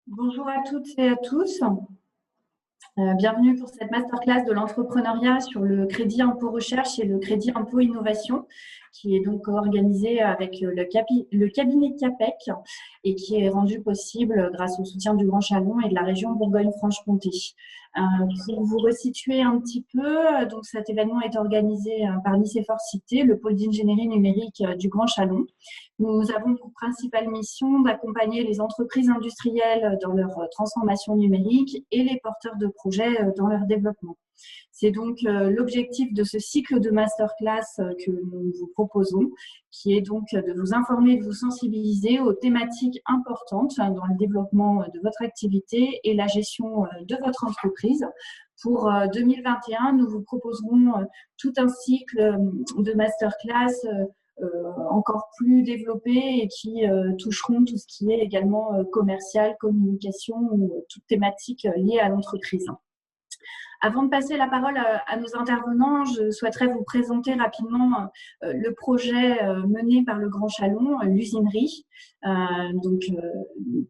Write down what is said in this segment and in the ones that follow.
Bonjour à toutes et à tous. Bienvenue pour cette masterclass de l'entrepreneuriat sur le crédit impôt recherche et le crédit impôt innovation, qui est donc organisée avec le cabinet CAPEC et qui est rendu possible grâce au soutien du Grand Chalon et de la région Bourgogne-Franche-Comté. Pour vous resituer un petit peu, donc cet événement est organisé par l'ICFOR Cité, le pôle d'ingénierie numérique du Grand Chalon. Nous avons pour principale mission d'accompagner les entreprises industrielles dans leur transformation numérique et les porteurs de projets dans leur développement. C'est donc l'objectif de ce cycle de masterclass que nous vous proposons, qui est donc de vous informer, de vous sensibiliser aux thématiques importantes dans le développement de votre activité et la gestion de votre entreprise. Pour 2021, nous vous proposerons tout un cycle de masterclass encore plus développés et qui toucheront tout ce qui est également commercial, communication ou toute thématique liée à l'entreprise. Avant de passer la parole à nos intervenants, je souhaiterais vous présenter rapidement le projet mené par le Grand Chalon, l'usinerie,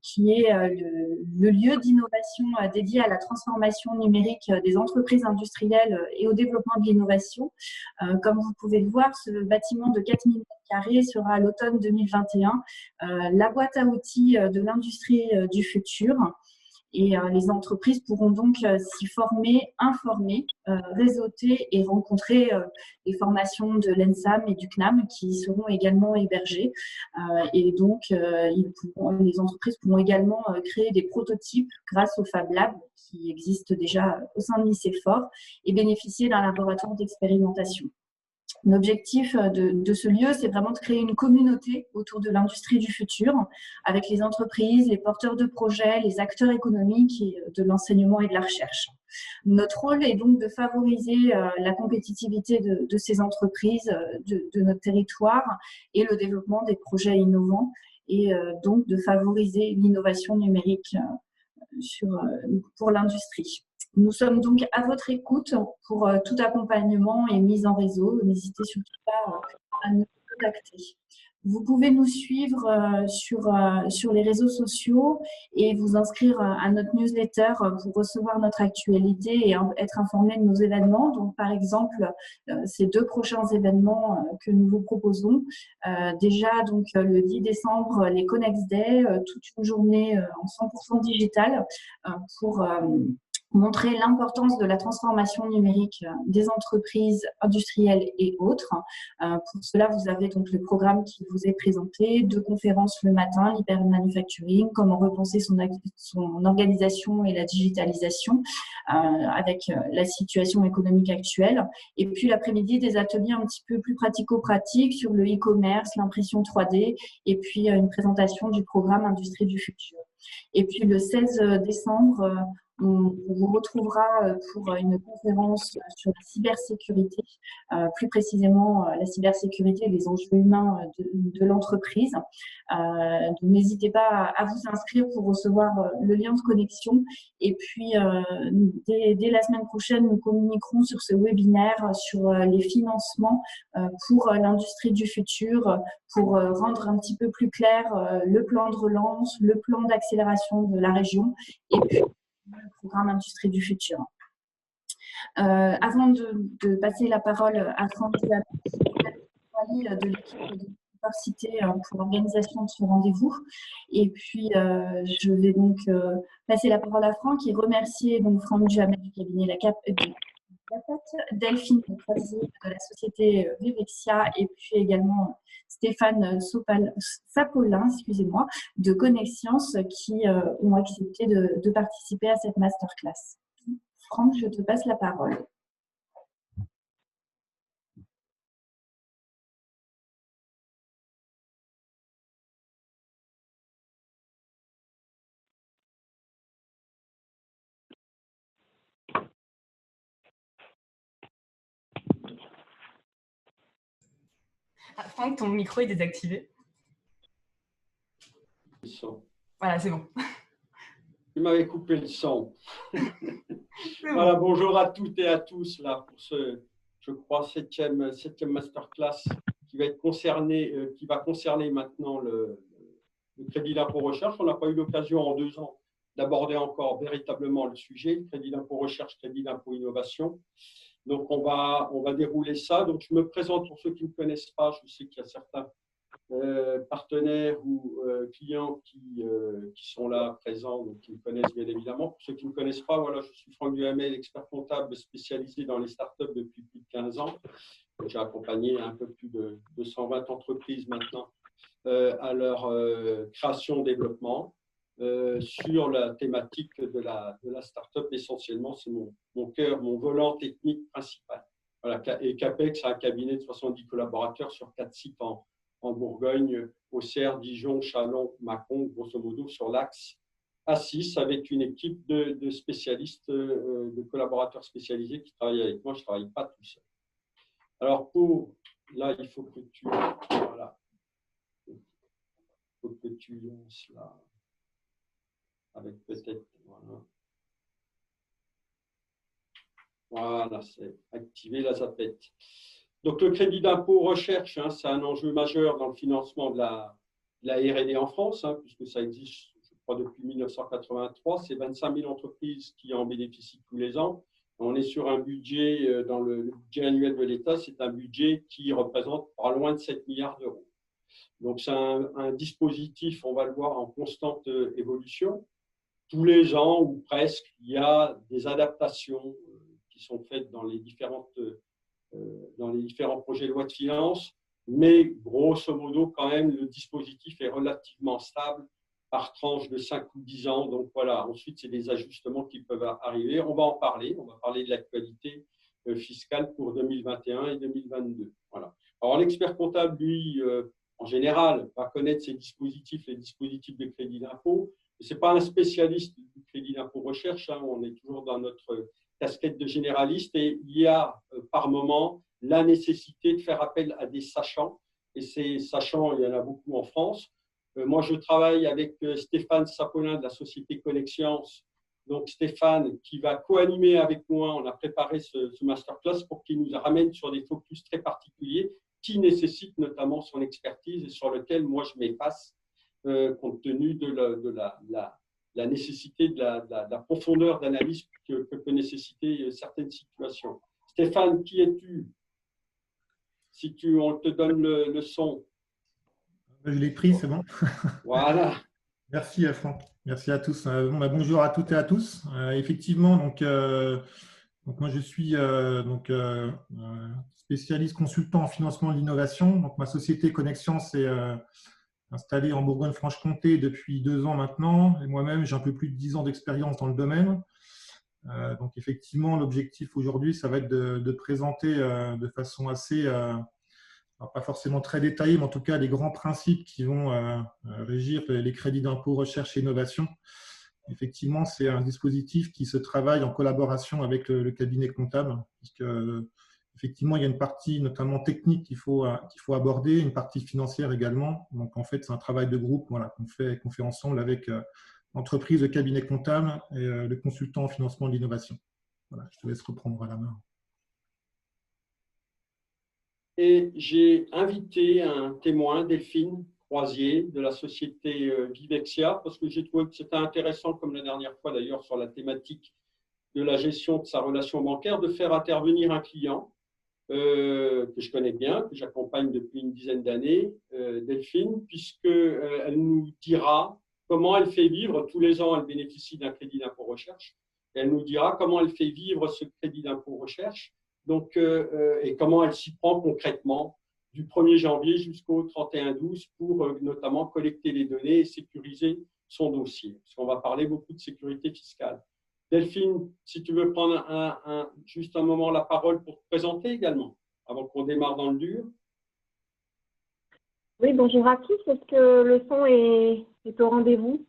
qui est le lieu d'innovation dédié à la transformation numérique des entreprises industrielles et au développement de l'innovation. Comme vous pouvez le voir, ce bâtiment de 4000 m² sera à l'automne 2021 la boîte à outils de l'industrie du futur. Et les entreprises pourront donc s'y former, informer, réseauter et rencontrer les formations de l'ENSAM et du CNAM qui seront également hébergées. Et donc, les entreprises pourront également créer des prototypes grâce au Fab Lab qui existe déjà au sein de l'ICFOR et bénéficier d'un laboratoire d'expérimentation. L'objectif de ce lieu, c'est vraiment de créer une communauté autour de l'industrie du futur, avec les entreprises, les porteurs de projets, les acteurs économiques et de l'enseignement et de la recherche. Notre rôle est donc de favoriser la compétitivité de ces entreprises, de notre territoire et le développement des projets innovants et donc de favoriser l'innovation numérique pour l'industrie. Nous sommes donc à votre écoute pour tout accompagnement et mise en réseau. N'hésitez surtout pas à nous contacter. Vous pouvez nous suivre sur les réseaux sociaux et vous inscrire à notre newsletter pour recevoir notre actualité et être informé de nos événements. Donc, par exemple, ces 2 prochains événements que nous vous proposons. Déjà, donc, le 10 décembre, les Connex Day, toute une journée en 100% digitale pour montrer l'importance de la transformation numérique des entreprises industrielles et autres. Pour cela, vous avez donc le programme qui vous est présenté, 2 conférences le matin, l'hyper-manufacturing, comment repenser son organisation et la digitalisation avec la situation économique actuelle. Et puis l'après-midi, des ateliers un petit peu plus pratico-pratiques sur le e-commerce, l'impression 3D et puis une présentation du programme Industrie du futur. Et puis le 16 décembre, on vous retrouvera pour une conférence sur la cybersécurité, plus précisément la cybersécurité et les enjeux humains de l'entreprise. N'hésitez pas à vous inscrire pour recevoir le lien de connexion. Et puis, dès la semaine prochaine, nous communiquerons sur ce webinaire sur les financements pour l'industrie du futur, pour rendre un petit peu plus clair le plan de relance, le plan d'accélération de la région et puis le programme Industrie du futur. Avant de passer la parole à Franck de l'équipe de l'université pour l'organisation de ce rendez-vous. Et puis, je vais donc passer la parole à Franck et remercier donc Franck Duhamel du cabinet La Cap, Delphine Croisier de la société Vivexia et puis également Stéphane Sapolin, excusez-moi, de Connexcience qui ont accepté de participer à cette masterclass. Franck, je te passe la parole. Ah, Franck, ton micro est désactivé. Voilà, c'est bon. Tu m'avais coupé le son. Voilà, bonjour à toutes et à tous là pour ce, je crois, septième masterclass qui va concerner maintenant le crédit d'impôt recherche. On n'a pas eu l'occasion en 2 ans d'aborder encore véritablement le sujet, le crédit d'impôt recherche, crédit d'impôt innovation. Donc, on va dérouler ça. Donc, je me présente pour ceux qui ne me connaissent pas. Je sais qu'il y a certains partenaires ou clients qui sont là présents, donc qui me connaissent bien évidemment. Pour ceux qui ne me connaissent pas, voilà, je suis Franck Duhamel, expert comptable spécialisé dans les startups depuis plus de 15 ans. J'ai accompagné un peu plus de 220 entreprises maintenant à leur création-développement sur la thématique de la startup. Essentiellement, c'est mon cœur, mon volant technique principal. Voilà, et CAPEX a un cabinet de 70 collaborateurs sur 4 sites en Bourgogne, Auxerre, Dijon, Châlons, Mâcon, grosso modo sur l'axe A6, avec une équipe de spécialistes, de collaborateurs spécialisés qui travaillent avec moi. Je ne travaille pas tout seul. Alors, là, il faut que tu… Voilà. Il faut que tu lances là, avec peut-être… Voilà, c'est activer la zapette. Donc, le crédit d'impôt recherche, c'est un enjeu majeur dans le financement de la R&D en France, puisque ça existe, je crois, depuis 1983. C'est 25 000 entreprises qui en bénéficient tous les ans. On est sur un budget, dans le budget annuel de l'État, c'est un budget qui représente pas loin de 7 milliards d'euros. Donc, c'est un dispositif, on va le voir, en constante évolution. Tous les ans, ou presque, il y a des adaptations qui sont faites dans les différents projets de loi de finances, mais grosso modo, quand même, le dispositif est relativement stable par tranche de 5 ou 10 ans. Donc voilà, ensuite, c'est des ajustements qui peuvent arriver. On va en parler. On va parler de l'actualité fiscale pour 2021 et 2022. Voilà. Alors, l'expert comptable, lui, en général, va connaître ces dispositifs, les dispositifs de crédit d'impôt. Ce n'est pas un spécialiste du crédit d'impôt recherche. On est toujours dans notre casquette de généraliste et il y a par moment la nécessité de faire appel à des sachants. Et ces sachants, il y en a beaucoup en France. Moi, je travaille avec Stéphane Sapolin de la société Connexiance. Donc, Stéphane qui va co-animer avec moi, on a préparé ce masterclass pour qu'il nous ramène sur des focus très particuliers qui nécessitent notamment son expertise et sur lequel moi je m'efface compte tenu de la nécessité de la profondeur d'analyse que peut nécessiter certaines situations. Stéphane, qui es-tu? Si on te donne le son. Je l'ai pris, c'est bon. Voilà. Merci Franck. Merci à tous. Bonjour à toutes et à tous. Effectivement, donc moi je suis spécialiste consultant en financement de l'innovation. Donc ma société Connexiance est installée en Bourgogne-Franche-Comté depuis 2 ans maintenant. Et moi-même, j'ai un peu plus de 10 ans d'expérience dans le domaine. Donc effectivement, l'objectif aujourd'hui, ça va être de présenter de façon assez… alors pas forcément très détaillé, mais en tout cas les grands principes qui vont régir les crédits d'impôt recherche et innovation. Effectivement, c'est un dispositif qui se travaille en collaboration avec le cabinet comptable, puisque effectivement, il y a une partie notamment technique qu'il faut aborder, une partie financière également. Donc en fait, c'est un travail de groupe qu'on fait ensemble avec l'entreprise, le cabinet comptable et le consultant en financement de l'innovation. Voilà, je te laisse reprendre à la main. Et j'ai invité un témoin, Delphine Croisier, de la société Vivexia, parce que j'ai trouvé que c'était intéressant, comme la dernière fois d'ailleurs, sur la thématique de la gestion de sa relation bancaire, de faire intervenir un client que je connais bien, que j'accompagne depuis une dizaine d'années, Delphine, puisqu'elle nous dira comment elle fait vivre, tous les ans elle bénéficie d'un crédit d'impôt recherche, et elle nous dira comment elle fait vivre ce crédit d'impôt recherche. Donc, et comment elle s'y prend concrètement du 1er janvier jusqu'au 31/12 pour notamment collecter les données et sécuriser son dossier. Parce qu'on va parler beaucoup de sécurité fiscale. Delphine, si tu veux prendre juste un moment la parole pour te présenter également, avant qu'on démarre dans le dur. Oui, bonjour à tous. Est-ce que le son est au rendez-vous?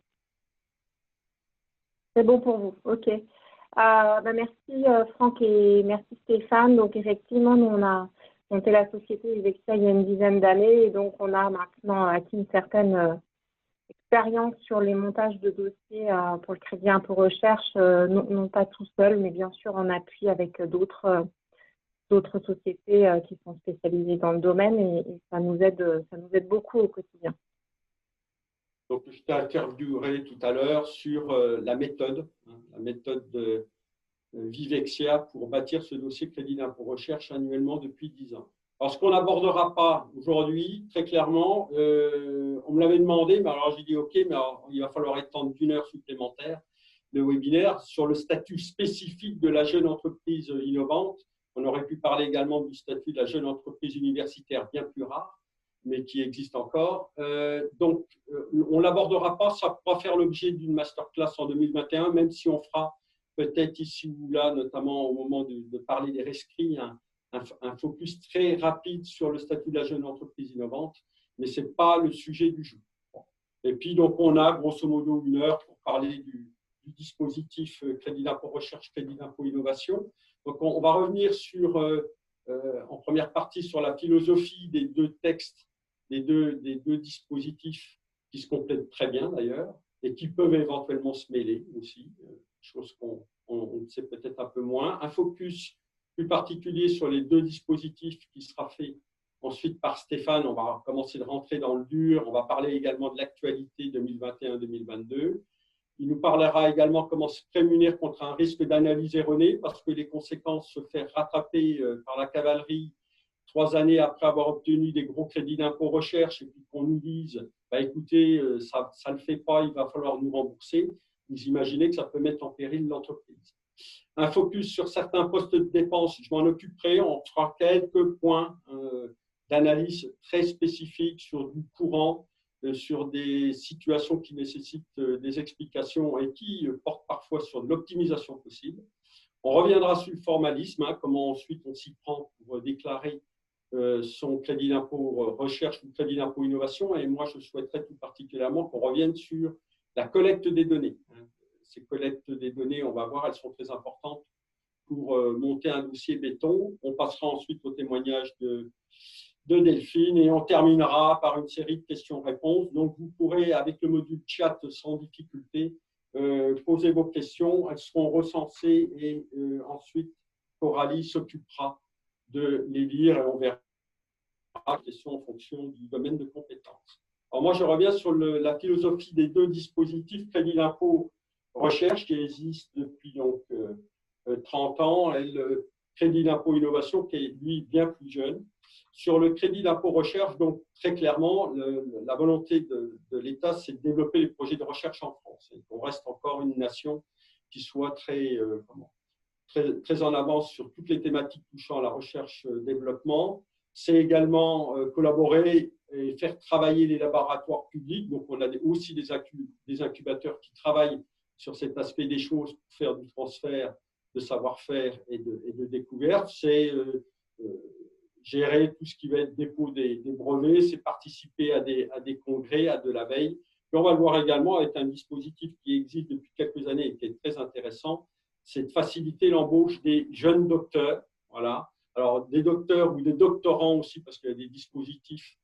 C'est bon pour vous, ok. Merci Franck et merci Stéphane. Donc effectivement, nous on a monté la société Vivexia il y a une dizaine d'années et donc on a maintenant acquis une certaine expérience sur les montages de dossiers pour le crédit impôt recherche, non pas tout seul, mais bien sûr en appui avec d'autres sociétés qui sont spécialisées dans le domaine et ça nous aide beaucoup au quotidien. Donc, je t'ai interviewé tout à l'heure sur la méthode de Vivexia pour bâtir ce dossier crédit d'impôt recherche annuellement depuis 10 ans. Alors, ce qu'on n'abordera pas aujourd'hui, très clairement, on me l'avait demandé, mais alors j'ai dit OK, mais alors, il va falloir étendre d'1 heure supplémentaire le webinaire sur le statut spécifique de la jeune entreprise innovante. On aurait pu parler également du statut de la jeune entreprise universitaire, bien plus rare, mais qui existe encore. Donc, on ne l'abordera pas, ça pourra faire l'objet d'une masterclass en 2021, même si on fera peut-être ici ou là, notamment au moment de parler des rescrits, un focus très rapide sur le statut de la jeune entreprise innovante, mais ce n'est pas le sujet du jour. Et puis, donc, on a grosso modo 1 heure pour parler du dispositif crédit d'impôt recherche, crédit d'impôt innovation. Donc, on va revenir sur, en première partie sur la philosophie des 2 textes, des deux dispositifs qui se complètent très bien d'ailleurs et qui peuvent éventuellement se mêler aussi, chose qu'on sait peut-être un peu moins. Un focus plus particulier sur les 2 dispositifs qui sera fait ensuite par Stéphane. On va commencer de rentrer dans le dur. On va parler également de l'actualité 2021-2022. Il nous parlera également comment se prémunir contre un risque d'analyse erronée parce que les conséquences se faire rattraper par la cavalerie 3 années après avoir obtenu des gros crédits d'impôt recherche et puis qu'on nous dise bah, écoutez, ça ne le fait pas, il va falloir nous rembourser. Vous imaginez que ça peut mettre en péril l'entreprise. Un focus sur certains postes de dépenses, je m'en occuperai. On fera quelques points d'analyse très spécifiques sur du courant, sur des situations qui nécessitent des explications et qui portent parfois sur de l'optimisation possible. On reviendra sur le formalisme, comment ensuite on s'y prend pour déclarer son crédit d'impôt recherche ou crédit d'impôt innovation. Et moi, je souhaiterais tout particulièrement qu'on revienne sur la collecte des données. Ces collectes des données, on va voir, elles sont très importantes pour monter un dossier béton. On passera ensuite au témoignage de Delphine et on terminera par une série de questions-réponses. Donc, vous pourrez, avec le module chat, sans difficulté, poser vos questions. Elles seront recensées et ensuite, Coralie s'occupera de les lire et on verra les questions en fonction du domaine de compétences. Alors, moi, je reviens sur la philosophie des 2 dispositifs crédit d'impôt recherche qui existent depuis donc, 30 ans et le crédit d'impôt innovation qui est, lui, bien plus jeune. Sur le crédit d'impôt recherche, donc très clairement, la volonté de l'État, c'est de développer les projets de recherche en France. Et qu'on reste encore une nation qui soit très en avance sur toutes les thématiques touchant à la recherche-développement. C'est également collaborer et faire travailler les laboratoires publics. Donc, on a aussi des incubateurs qui travaillent sur cet aspect des choses pour faire du transfert de savoir-faire et de découverte. C'est gérer tout ce qui va être dépôt des brevets, c'est participer à des congrès, à de la veille. Et on va le voir également avec un dispositif qui existe depuis quelques années et qui est très intéressant, c'est de faciliter l'embauche des jeunes docteurs. Voilà. Alors, des docteurs ou des doctorants aussi, parce qu'il y a des dispositifs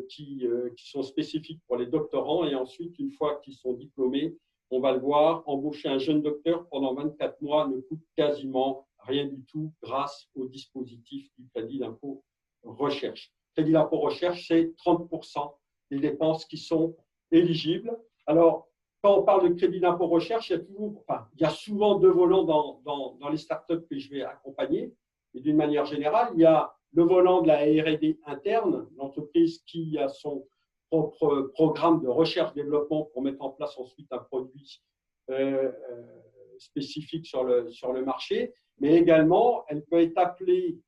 qui sont spécifiques pour les doctorants. Et ensuite, une fois qu'ils sont diplômés, on va le voir, embaucher un jeune docteur pendant 24 mois ne coûte quasiment rien du tout grâce au dispositif du crédit d'impôt recherche. Le crédit d'impôt recherche, c'est 30% des dépenses qui sont éligibles. Alors, quand on parle de crédit d'impôt recherche, il y a souvent 2 volants dans les startups que je vais accompagner. Et d'une manière générale, il y a le volant de la R&D interne, l'entreprise qui a son propre programme de recherche-développement pour mettre en place ensuite un produit spécifique sur le marché. Mais également, elle peut être appelée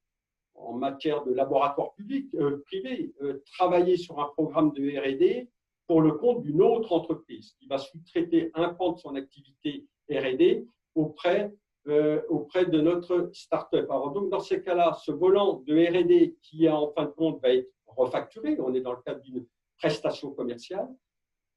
en matière de laboratoire privé, travailler sur un programme de R&D pour le compte d'une autre entreprise qui va sous-traiter un pan de son activité R&D auprès de notre start-up. Alors, donc, dans ces cas-là, ce volant de R&D qui, en fin de compte, va être refacturé, on est dans le cadre d'une prestation commerciale,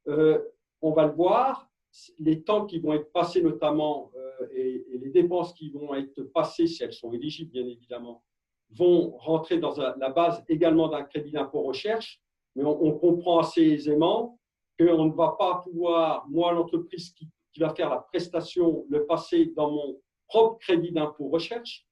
on va le voir, les temps qui vont être passés notamment et les dépenses qui vont être passées, si elles sont éligibles, bien évidemment, vont rentrer dans la base également d'un crédit d'impôt recherche, mais on comprend assez aisément qu'on ne va pas pouvoir, moi, l'entreprise qui va faire la prestation, le passer dans mon propre crédit d'impôt recherche,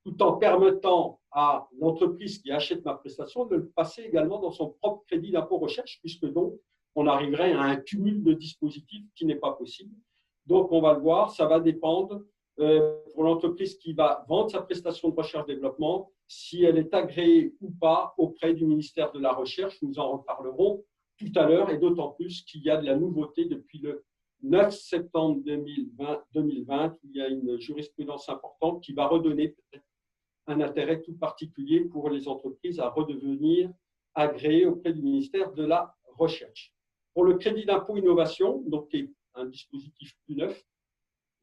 tout en permettant à l'entreprise qui achète ma prestation de le passer également dans son propre crédit d'impôt recherche, puisque donc on arriverait à un cumul de dispositifs qui n'est pas possible. Donc, on va le voir, ça va dépendre pour l'entreprise qui va vendre sa prestation de recherche-développement, si elle est agréée ou pas auprès du ministère de la Recherche. Nous en reparlerons tout à l'heure, et d'autant plus qu'il y a de la nouveauté depuis le 9 septembre 2020, il y a une jurisprudence importante qui va redonner peut-être un intérêt tout particulier pour les entreprises à redevenir agréées auprès du ministère de la Recherche. Pour le crédit d'impôt innovation, donc qui est un dispositif plus neuf,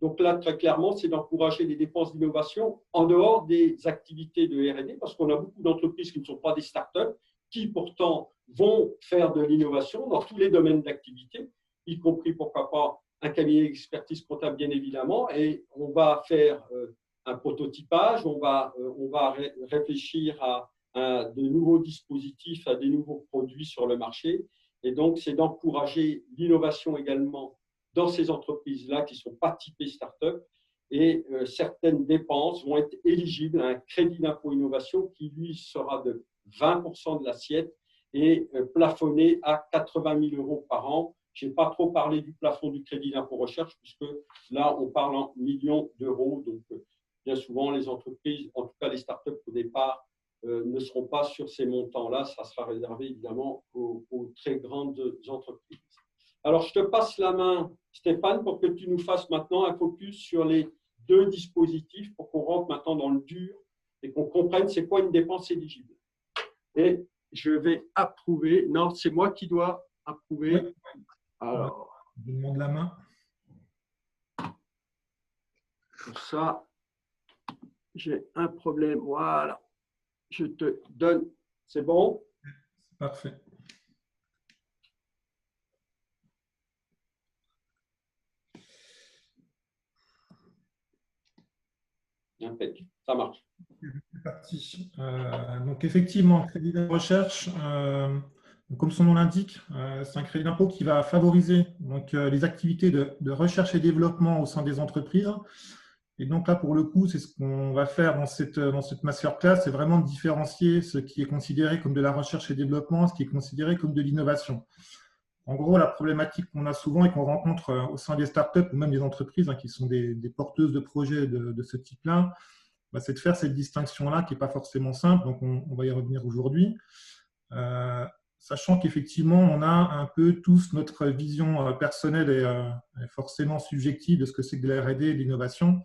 donc là, très clairement, c'est d'encourager les dépenses d'innovation en dehors des activités de R&D, parce qu'on a beaucoup d'entreprises qui ne sont pas des startups, qui pourtant vont faire de l'innovation dans tous les domaines d'activité, y compris, pourquoi pas, un cabinet d'expertise comptable, bien évidemment, et on va faire un prototypage, on va réfléchir à de nouveaux dispositifs, à des nouveaux produits sur le marché, et donc c'est d'encourager l'innovation également dans ces entreprises-là qui ne sont pas typées start-up, et certaines dépenses vont être éligibles à un crédit d'impôt innovation qui, lui, sera de 20% de l'assiette et plafonné à 80 000 € par an. Je n'ai pas trop parlé du plafond du crédit d'impôt recherche, puisque là, on parle en millions d'euros. Donc, bien souvent, les entreprises, en tout cas les startups au départ, ne seront pas sur ces montants-là. Ça sera réservé évidemment aux très grandes entreprises. Alors, je te passe la main, Stéphane, pour que tu nous fasses maintenant un focus sur les deux dispositifs pour qu'on rentre maintenant dans le dur et qu'on comprenne c'est quoi une dépense éligible. Et je vais approuver. Non, c'est moi qui dois approuver. Oui. Alors, je demande la main. Pour ça, j'ai un problème. Voilà. Je te donne. C'est bon? C'est parfait. Impec. Ça marche. C'est parti. Donc, effectivement, le crédit de recherche, comme son nom l'indique, c'est un crédit d'impôt qui va favoriser donc, les activités de recherche et développement au sein des entreprises. Et donc là, pour le coup, c'est ce qu'on va faire dans cette masterclass, c'est vraiment de différencier ce qui est considéré comme de la recherche et développement, ce qui est considéré comme de l'innovation. En gros, la problématique qu'on a souvent et qu'on rencontre au sein des startups ou même des entreprises qui sont des porteuses de projets de ce type-là, c'est de faire cette distinction-là qui n'est pas forcément simple. Donc, on va y revenir aujourd'hui. Sachant qu'effectivement, on a un peu tous notre vision personnelle et forcément subjective de ce que c'est que de la R&D et de l'innovation.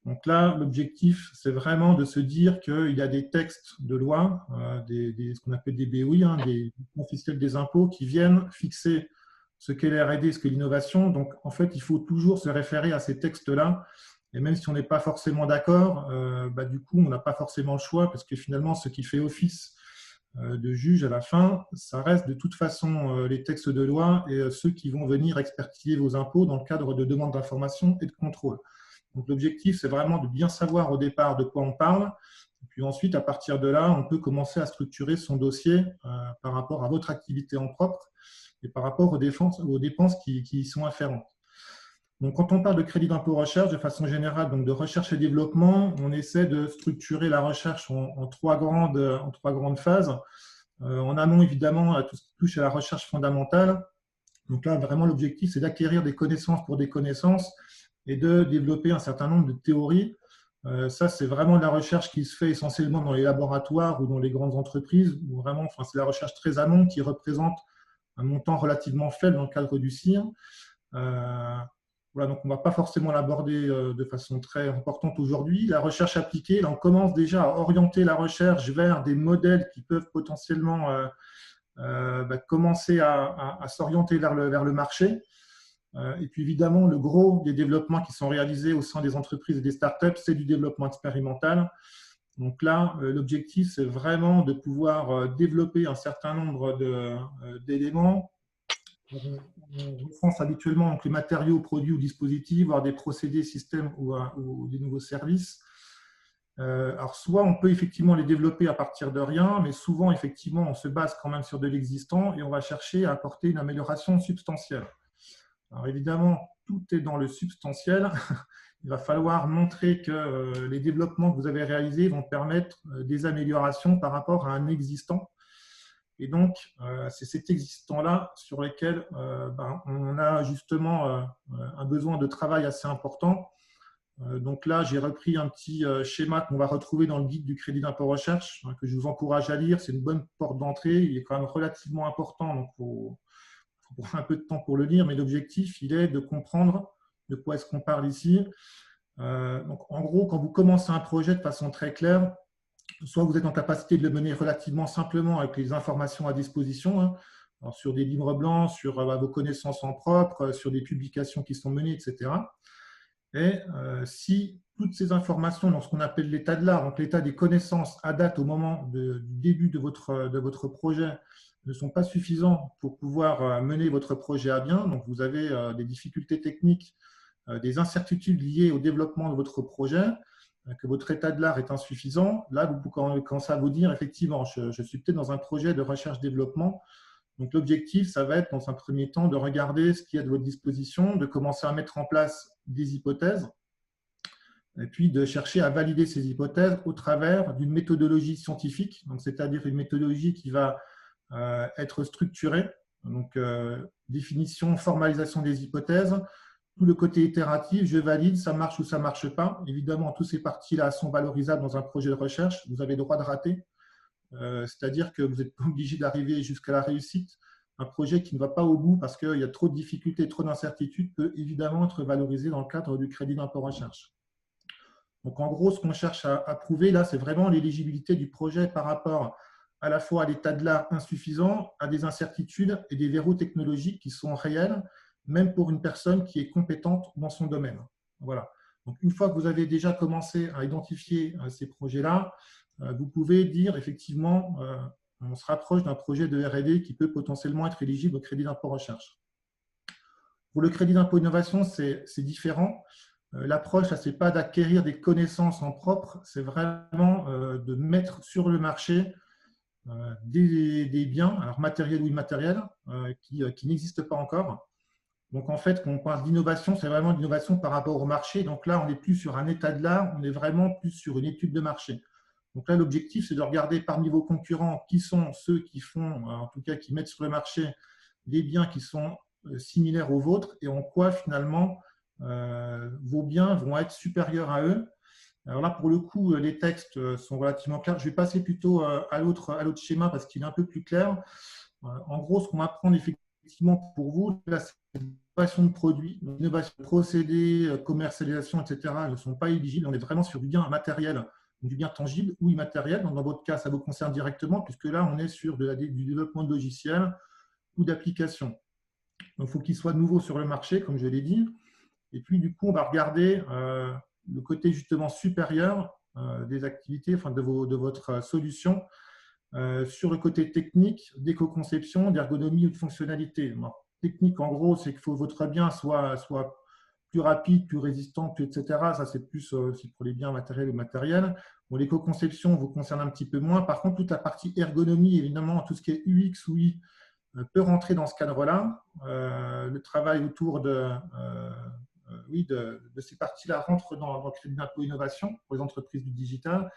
Donc là, l'objectif, c'est vraiment de se dire qu'il y a des textes de loi, ce qu'on appelle des BOI, des officiels des impôts, qui viennent fixer ce qu'est la R&D et ce qu'est l'innovation. Donc, en fait, il faut toujours se référer à ces textes-là. Et même si on n'est pas forcément d'accord, du coup, on n'a pas forcément le choix, parce que finalement, ce qui fait office de juge à la fin, ça reste de toute façon les textes de loi et ceux qui vont venir expertiser vos impôts dans le cadre de demandes d'information et de contrôle. Donc l'objectif, c'est vraiment de bien savoir au départ de quoi on parle. Et puis ensuite, à partir de là, on peut commencer à structurer son dossier par rapport à votre activité en propre et par rapport aux dépenses qui y sont afférentes. Donc, quand on parle de crédit d'impôt recherche, de façon générale, donc de recherche et développement, on essaie de structurer la recherche en trois grandes phases. En amont, évidemment, à tout ce qui touche à la recherche fondamentale. Donc là, vraiment, l'objectif, c'est d'acquérir des connaissances pour des connaissances et de développer un certain nombre de théories. Ça, c'est vraiment de la recherche qui se fait essentiellement dans les laboratoires ou dans les grandes entreprises. Où vraiment, c'est la recherche très amont qui représente un montant relativement faible dans le cadre du CIR. Voilà, donc on ne va pas forcément l'aborder de façon très importante aujourd'hui. La recherche appliquée, là, on commence déjà à orienter la recherche vers des modèles qui peuvent potentiellement commencer à s'orienter vers le marché. Et puis évidemment, le gros des développements qui sont réalisés au sein des entreprises et des startups, c'est du développement expérimental. Donc là, l'objectif, c'est vraiment de pouvoir développer un certain nombre d'éléments. On recense habituellement donc, les matériaux, produits ou dispositifs, voire des procédés, systèmes ou des nouveaux services. Alors, soit on peut effectivement les développer à partir de rien, mais souvent, effectivement, on se base quand même sur de l'existant et on va chercher à apporter une amélioration substantielle. Alors, évidemment, tout est dans le substantiel. Il va falloir montrer que les développements que vous avez réalisés vont permettre des améliorations par rapport à un existant. Et donc, c'est cet existant-là sur lequel on a justement un besoin de travail assez important. Donc là, j'ai repris un petit schéma qu'on va retrouver dans le guide du crédit d'impôt recherche, que je vous encourage à lire. C'est une bonne porte d'entrée. Il est quand même relativement important, donc il faut prendre un peu de temps pour le lire. Mais l'objectif, il est de comprendre de quoi est-ce qu'on parle ici. Donc, en gros, quand vous commencez un projet de façon très claire, soit vous êtes en capacité de le mener relativement simplement avec les informations à disposition, alors sur des livres blancs, sur vos connaissances en propre, sur des publications qui sont menées, etc. Et si toutes ces informations dans ce qu'on appelle l'état de l'art, donc l'état des connaissances à date au moment du début de votre projet, ne sont pas suffisants pour pouvoir mener votre projet à bien, donc vous avez des difficultés techniques, des incertitudes liées au développement de votre projet, que votre état de l'art est insuffisant, là, vous commencez à vous dire, effectivement, je suis peut-être dans un projet de recherche-développement. Donc, l'objectif, ça va être, dans un premier temps, de regarder ce qu'il y a de votre disposition, de commencer à mettre en place des hypothèses, et puis de chercher à valider ces hypothèses au travers d'une méthodologie scientifique, c'est-à-dire une méthodologie qui va être structurée, donc définition, formalisation des hypothèses, tout le côté itératif, je valide, ça marche ou ça ne marche pas. Évidemment, toutes ces parties-là sont valorisables dans un projet de recherche. Vous avez le droit de rater, c'est-à-dire que vous n'êtes pas obligé d'arriver jusqu'à la réussite. Un projet qui ne va pas au bout parce qu'il y a trop de difficultés, trop d'incertitudes peut évidemment être valorisé dans le cadre du crédit d'impôt recherche. Donc, en gros, ce qu'on cherche à prouver, là, c'est vraiment l'éligibilité du projet par rapport à la fois à l'état de l'art insuffisant, à des incertitudes et des verrous technologiques qui sont réels, même pour une personne qui est compétente dans son domaine. Voilà. Donc, une fois que vous avez déjà commencé à identifier ces projets-là, vous pouvez dire effectivement, on se rapproche d'un projet de R&D qui peut potentiellement être éligible au crédit d'impôt recherche. Pour le crédit d'impôt innovation, c'est différent. L'approche, ce n'est pas d'acquérir des connaissances en propre, c'est vraiment de mettre sur le marché des biens, alors matériels ou immatériels, qui n'existent pas encore. Donc, en fait, quand on parle d'innovation, c'est vraiment l'innovation par rapport au marché. Donc là, on n'est plus sur un état de l'art, on est vraiment plus sur une étude de marché. Donc là, l'objectif, c'est de regarder parmi vos concurrents qui sont ceux qui font, en tout cas, qui mettent sur le marché des biens qui sont similaires aux vôtres et en quoi, finalement, vos biens vont être supérieurs à eux. Alors là, pour le coup, les textes sont relativement clairs. Je vais passer plutôt à l'autre schéma parce qu'il est un peu plus clair. En gros, ce qu'on va prendre effectivement pour vous, là, c'est l'innovation de produits, l'innovation de procédés, commercialisation, etc. ne sont pas éligibles. On est vraiment sur du bien matériel, du bien tangible ou immatériel. Donc, dans votre cas, ça vous concerne directement puisque là, on est sur du développement de logiciels ou d'applications. Donc, il faut qu'ils soient nouveaux sur le marché, comme je l'ai dit. Et puis, du coup, on va regarder le côté justement supérieur des activités, enfin de votre solution, sur le côté technique, d'éco-conception, d'ergonomie ou de fonctionnalité. Bon, technique, en gros, c'est qu'il faut que votre bien soit plus rapide, plus résistant, etc. Ça, c'est plus aussi pour les biens matériels ou matériels. Bon, l'éco-conception vous concerne un petit peu moins. Par contre, toute la partie ergonomie, évidemment, tout ce qui est UX ou UI peut rentrer dans ce cadre-là. Le travail autour de ces parties-là rentre dans le crédit d'impôt innovation pour les entreprises du digital.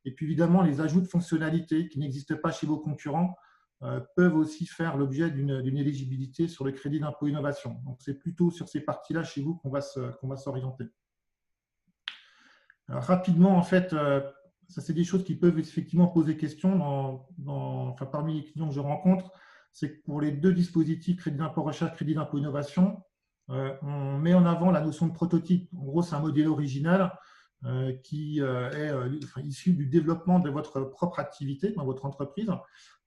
Et puis évidemment, les ajouts de fonctionnalités qui n'existent pas chez vos concurrents peuvent aussi faire l'objet d'une éligibilité sur le crédit d'impôt innovation. Donc, c'est plutôt sur ces parties-là chez vous qu'on va s'orienter. Alors, rapidement, en fait, ça, c'est des choses qui peuvent effectivement poser question parmi les clients que je rencontre. C'est que pour les deux dispositifs, crédit d'impôt recherche, crédit d'impôt innovation, on met en avant la notion de prototype. En gros, c'est un modèle original qui est issu du développement de votre propre activité dans votre entreprise.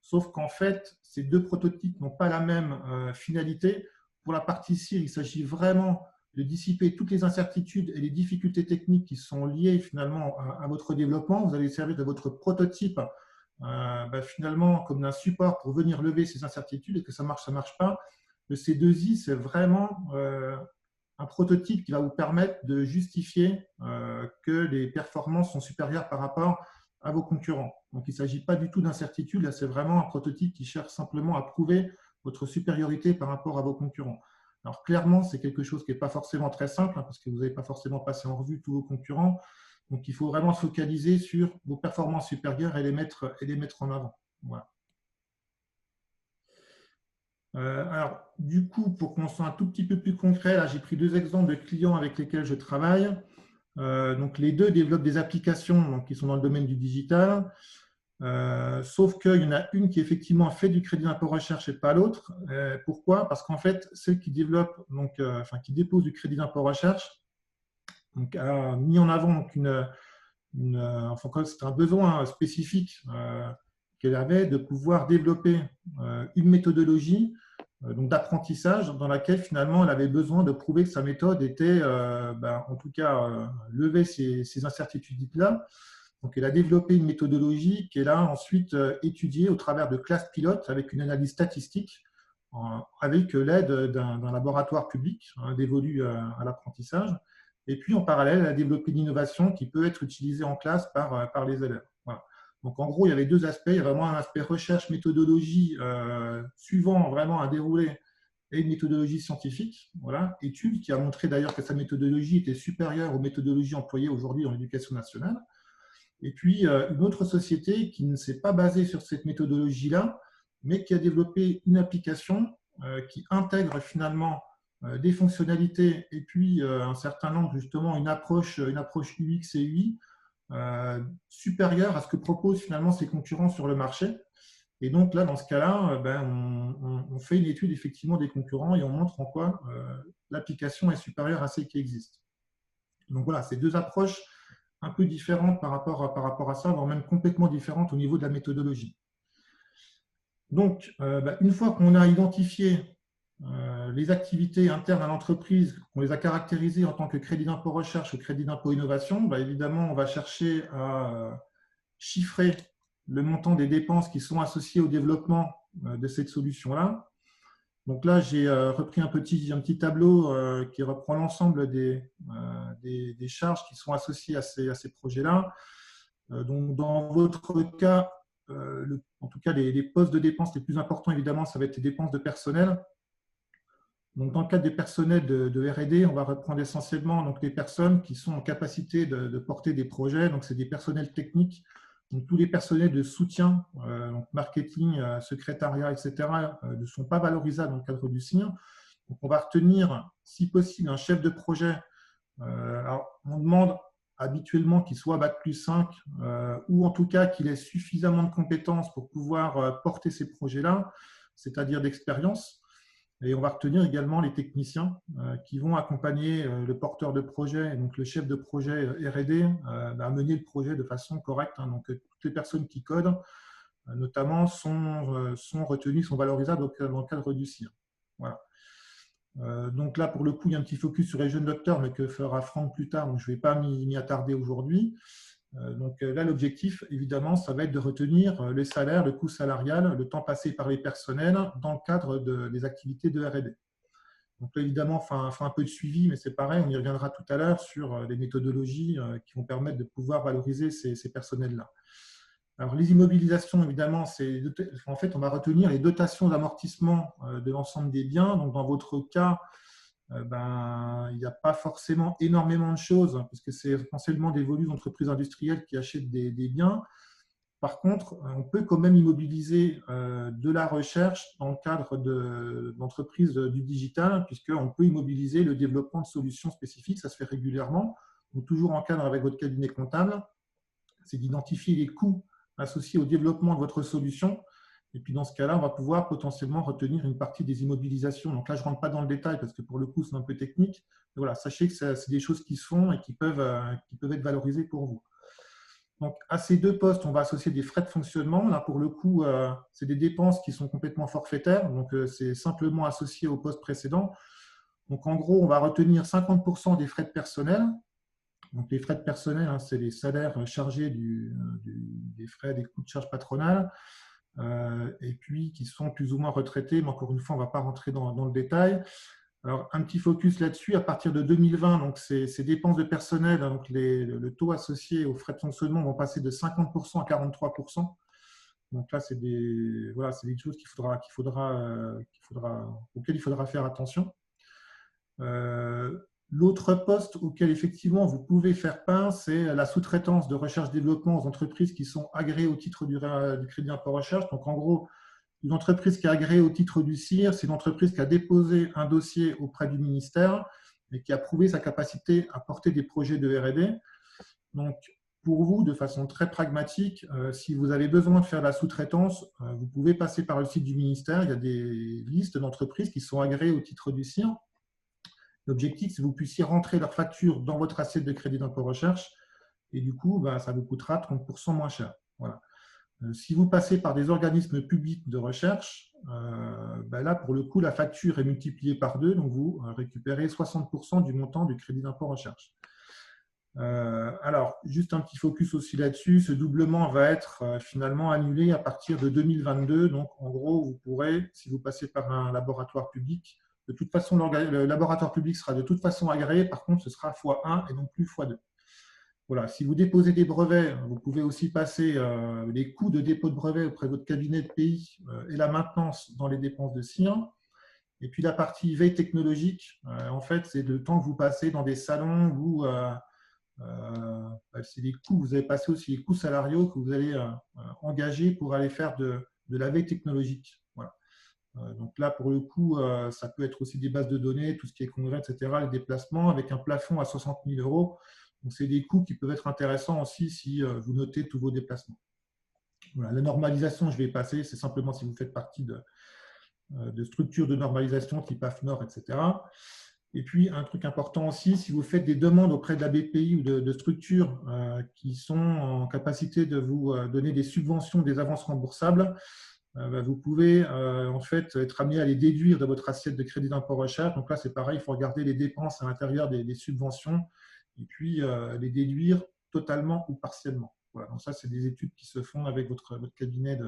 Sauf qu'en fait, ces deux prototypes n'ont pas la même finalité. Pour la partie CIR, il s'agit vraiment de dissiper toutes les incertitudes et les difficultés techniques qui sont liées finalement à votre développement. Vous allez servir de votre prototype finalement comme d'un support pour venir lever ces incertitudes et que ça marche pas. Le C2I, c'est vraiment un prototype qui va vous permettre de justifier que les performances sont supérieures par rapport à vos concurrents. Donc, il ne s'agit pas du tout d'incertitude. Là, c'est vraiment un prototype qui cherche simplement à prouver votre supériorité par rapport à vos concurrents. Alors, clairement, c'est quelque chose qui n'est pas forcément très simple parce que vous n'avez pas forcément passé en revue tous vos concurrents. Donc, il faut vraiment se focaliser sur vos performances supérieures et les mettre en avant. Voilà. Alors, du coup, pour qu'on soit un tout petit peu plus concret, là, j'ai pris 2 exemples de clients avec lesquels je travaille. Donc, les 2 développent des applications donc, qui sont dans le domaine du digital. Sauf qu'il y en a une qui effectivement fait du crédit d'impôt recherche et pas l'autre. Pourquoi? Parce qu'en fait, celle qui développe, donc, qui dépose du crédit d'impôt recherche, donc, a mis en avant donc, c'est un besoin spécifique qu'elle avait de pouvoir développer une méthodologie donc d'apprentissage dans laquelle finalement elle avait besoin de prouver que sa méthode était, en tout cas, lever ces incertitudes-là. Donc, elle a développé une méthodologie qu'elle a ensuite étudiée au travers de classes pilotes avec une analyse statistique, avec l'aide d'un laboratoire public dévolu à l'apprentissage. Et puis, en parallèle, elle a développé une innovation qui peut être utilisée en classe par les élèves. Voilà. Donc, en gros, il y avait 2 aspects. Il y a vraiment un aspect recherche, méthodologie, suivant vraiment un déroulé et une méthodologie scientifique, voilà, étude qui a montré d'ailleurs que sa méthodologie était supérieure aux méthodologies employées aujourd'hui dans l'éducation nationale. Et puis, une autre société qui ne s'est pas basée sur cette méthodologie-là, mais qui a développé une application qui intègre finalement des fonctionnalités et puis un certain nombre, justement, une approche UX et UI supérieure à ce que proposent finalement ses concurrents sur le marché. Et donc là, dans ce cas-là, on fait une étude effectivement des concurrents et on montre en quoi l'application est supérieure à celle qui existe. Donc voilà, c'est 2 approches un peu différentes par rapport à ça, voire même complètement différentes au niveau de la méthodologie. Donc, une fois qu'on a identifié les activités internes à l'entreprise, qu'on les a caractérisées en tant que crédit d'impôt recherche ou crédit d'impôt innovation, évidemment, on va chercher à chiffrer le montant des dépenses qui sont associées au développement de cette solution-là. Donc là, j'ai repris un petit tableau qui reprend l'ensemble des charges qui sont associées à ces projets-là. Donc, dans votre cas, en tout cas, les postes de dépenses les plus importants, évidemment, ça va être les dépenses de personnel. Donc, dans le cadre des personnels de R&D, on va reprendre essentiellement donc, les personnes qui sont en capacité de porter des projets. Donc, c'est des personnels techniques. Donc, tous les personnels de soutien, donc marketing, secrétariat, etc., ne sont pas valorisables dans le cadre du CIR. Donc, on va retenir, si possible, un chef de projet. Alors, on demande habituellement qu'il soit Bac+5 ou en tout cas qu'il ait suffisamment de compétences pour pouvoir porter ces projets-là, c'est-à-dire d'expérience. Et on va retenir également les techniciens qui vont accompagner le porteur de projet, donc le chef de projet R&D, à mener le projet de façon correcte. Donc, toutes les personnes qui codent, notamment, sont retenues, sont valorisables dans le cadre du CIR. Voilà. Donc là, pour le coup, il y a un petit focus sur les jeunes docteurs, mais que fera Franck plus tard, donc je ne vais pas m'y attarder aujourd'hui. Donc là, l'objectif, évidemment, ça va être de retenir le salaire, le coût salarial, le temps passé par les personnels dans le cadre des activités de R&D. Donc là, évidemment, on fera un peu de suivi, mais c'est pareil, on y reviendra tout à l'heure sur les méthodologies qui vont permettre de pouvoir valoriser ces personnels-là. Alors, les immobilisations, évidemment, en fait, on va retenir les dotations d'amortissement de l'ensemble des biens. Donc, dans votre cas, il n'y a pas forcément énormément de choses, puisque c'est essentiellement des volumes d'entreprises industrielles qui achètent des biens. Par contre, on peut quand même immobiliser de la recherche dans le cadre d'entreprises du digital, puisqu'on peut immobiliser le développement de solutions spécifiques, ça se fait régulièrement. Donc, toujours en cadre avec votre cabinet comptable, c'est d'identifier les coûts associés au développement de votre solution. Et puis, dans ce cas-là, on va pouvoir potentiellement retenir une partie des immobilisations. Donc là, je ne rentre pas dans le détail parce que pour le coup, c'est un peu technique. Mais voilà, sachez que c'est des choses qui se font et qui peuvent être valorisées pour vous. Donc, à ces 2 postes, on va associer des frais de fonctionnement. Là, pour le coup, c'est des dépenses qui sont complètement forfaitaires. Donc, c'est simplement associé au poste précédent. Donc, en gros, on va retenir 50% des frais de personnel. Donc, les frais de personnel, c'est les salaires chargés des frais, des coûts de charges patronales. Et puis qui sont plus ou moins retraités, mais encore une fois, on ne va pas rentrer dans le détail. Alors, un petit focus là-dessus, à partir de 2020, donc ces dépenses de personnel, donc le taux associé aux frais de fonctionnement vont passer de 50% à 43%. Donc là, c'est des choses auxquelles il faudra faire attention. L'autre poste auquel, effectivement, vous pouvez faire part, c'est la sous-traitance de recherche-développement aux entreprises qui sont agréées au titre du crédit d'impôt recherche. Donc, en gros, une entreprise qui est agréée au titre du CIR, c'est une entreprise qui a déposé un dossier auprès du ministère et qui a prouvé sa capacité à porter des projets de R&D. Donc, pour vous, de façon très pragmatique, si vous avez besoin de faire de la sous-traitance, vous pouvez passer par le site du ministère. Il y a des listes d'entreprises qui sont agréées au titre du CIR. L'objectif, c'est que vous puissiez rentrer leur facture dans votre assiette de crédit d'impôt recherche et du coup, ça vous coûtera 30% moins cher. Voilà. Si vous passez par des organismes publics de recherche, là, pour le coup, la facture est multipliée par 2, donc vous récupérez 60% du montant du crédit d'impôt recherche. Alors, juste un petit focus aussi là-dessus, ce doublement va être finalement annulé à partir de 2022. Donc, en gros, vous pourrez, si vous passez par un laboratoire public, de toute façon, le laboratoire public sera de toute façon agréé. Par contre, ce sera x1 et non plus x2. Voilà. Si vous déposez des brevets, vous pouvez aussi passer les coûts de dépôt de brevets auprès de votre cabinet de pays et la maintenance dans les dépenses de CIR. Et puis, la partie veille technologique, en fait, c'est le temps que vous passez dans des salons où c'est des coûts, vous avez passé aussi les coûts salariaux que vous allez engager pour aller faire de la veille technologique. Voilà. Donc là, pour le coup, ça peut être aussi des bases de données, tout ce qui est congrès, etc., les déplacements, avec un plafond à 60 000 €. Donc, c'est des coûts qui peuvent être intéressants aussi si vous notez tous vos déplacements. Voilà. La normalisation, je vais y passer, c'est simplement si vous faites partie de structures de normalisation type AFNOR, etc. Et puis, un truc important aussi, si vous faites des demandes auprès de la BPI ou de structures qui sont en capacité de vous donner des subventions, des avances remboursables, vous pouvez en fait être amené à les déduire de votre assiette de crédit d'impôt recherche. Donc là, c'est pareil, il faut regarder les dépenses à l'intérieur des subventions et puis les déduire totalement ou partiellement. Voilà. Donc ça, c'est des études qui se font avec votre cabinet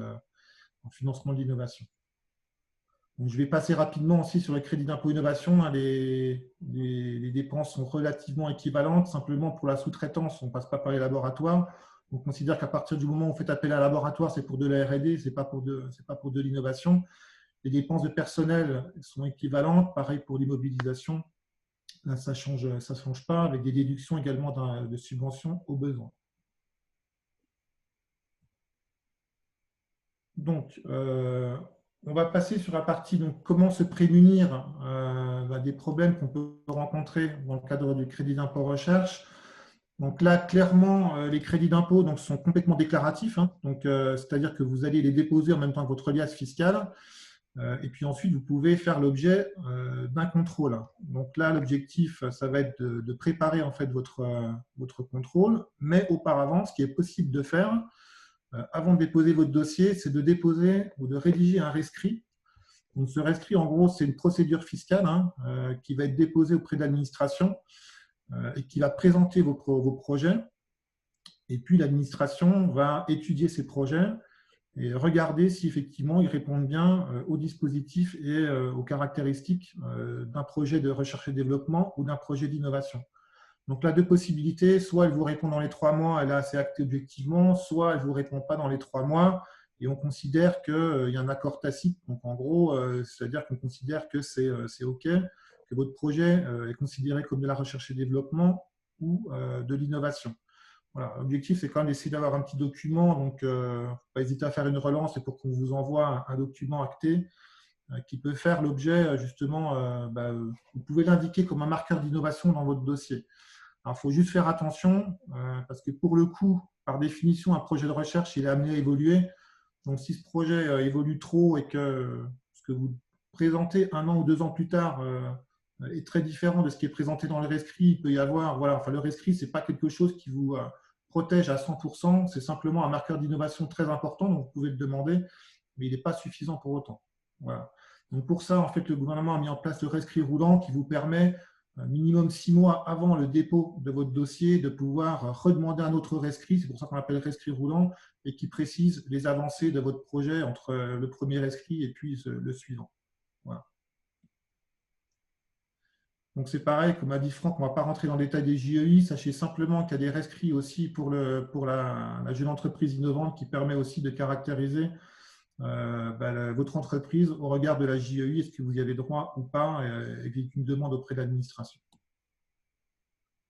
en financement de l'innovation. Donc, je vais passer rapidement aussi sur le crédit d'impôt innovation. Les dépenses sont relativement équivalentes. Simplement, pour la sous-traitance, on ne passe pas par les laboratoires. On considère qu'à partir du moment où vous faites appel à un laboratoire, c'est pour de la R&D, ce n'est pas pour de l'innovation. Les dépenses de personnel sont équivalentes. Pareil pour l'immobilisation. Là, ça ne change pas, avec des déductions également de subventions aux besoins. Donc, on va passer sur la partie donc, comment se prémunir des problèmes qu'on peut rencontrer dans le cadre du crédit d'impôt recherche. Donc là, clairement, les crédits d'impôt sont complètement déclaratifs. C'est-à-dire que vous allez les déposer en même temps que votre liasse fiscale. Et puis ensuite, vous pouvez faire l'objet d'un contrôle. Donc là, l'objectif, ça va être de préparer en fait votre contrôle. Mais auparavant, ce qui est possible de faire, avant de déposer votre dossier, c'est de déposer ou de rédiger un rescrit. Donc, ce rescrit, en gros, c'est une procédure fiscale qui va être déposée auprès de l'administration et qui va présenter vos projets. Et puis, l'administration va étudier ces projets et regarder si effectivement ils répondent bien aux dispositifs et aux caractéristiques d'un projet de recherche et développement ou d'un projet d'innovation. Donc, là, deux possibilités, soit elle vous répond dans les 3 mois, et là, c'est acté objectivement, soit elle ne vous répond pas dans les 3 mois, et on considère qu'il y a un accord tacite. Donc, en gros, c'est-à-dire qu'on considère que c'est OK, que votre projet est considéré comme de la recherche et développement ou de l'innovation. Voilà, l'objectif, c'est quand même d'essayer d'avoir un petit document, donc il ne faut pas hésiter à faire une relance et pour qu'on vous envoie un document acté qui peut faire l'objet, justement, vous pouvez l'indiquer comme un marqueur d'innovation dans votre dossier. Alors, il faut juste faire attention parce que pour le coup, par définition, un projet de recherche, il est amené à évoluer. Donc, si ce projet évolue trop et que ce que vous présentez 1 an ou 2 ans plus tard est très différent de ce qui est présenté dans le rescrit, il peut y avoir, le rescrit, ce n'est pas quelque chose qui vous protège à 100%, c'est simplement un marqueur d'innovation très important, donc vous pouvez le demander, mais il n'est pas suffisant pour autant. Voilà. Donc, pour ça, en fait, le gouvernement a mis en place le rescrit roulant qui vous permet minimum 6 mois avant le dépôt de votre dossier, de pouvoir redemander un autre rescrit, c'est pour ça qu'on appelle rescrit roulant, et qui précise les avancées de votre projet entre le premier rescrit et puis le suivant. Voilà. Donc c'est pareil, comme a dit Franck, on ne va pas rentrer dans le détail des JEI, sachez simplement qu'il y a des rescrits aussi pour la jeune entreprise innovante qui permet aussi de caractériser votre entreprise au regard de la JEI, est-ce que vous y avez droit ou pas, avec une demande auprès de l'administration.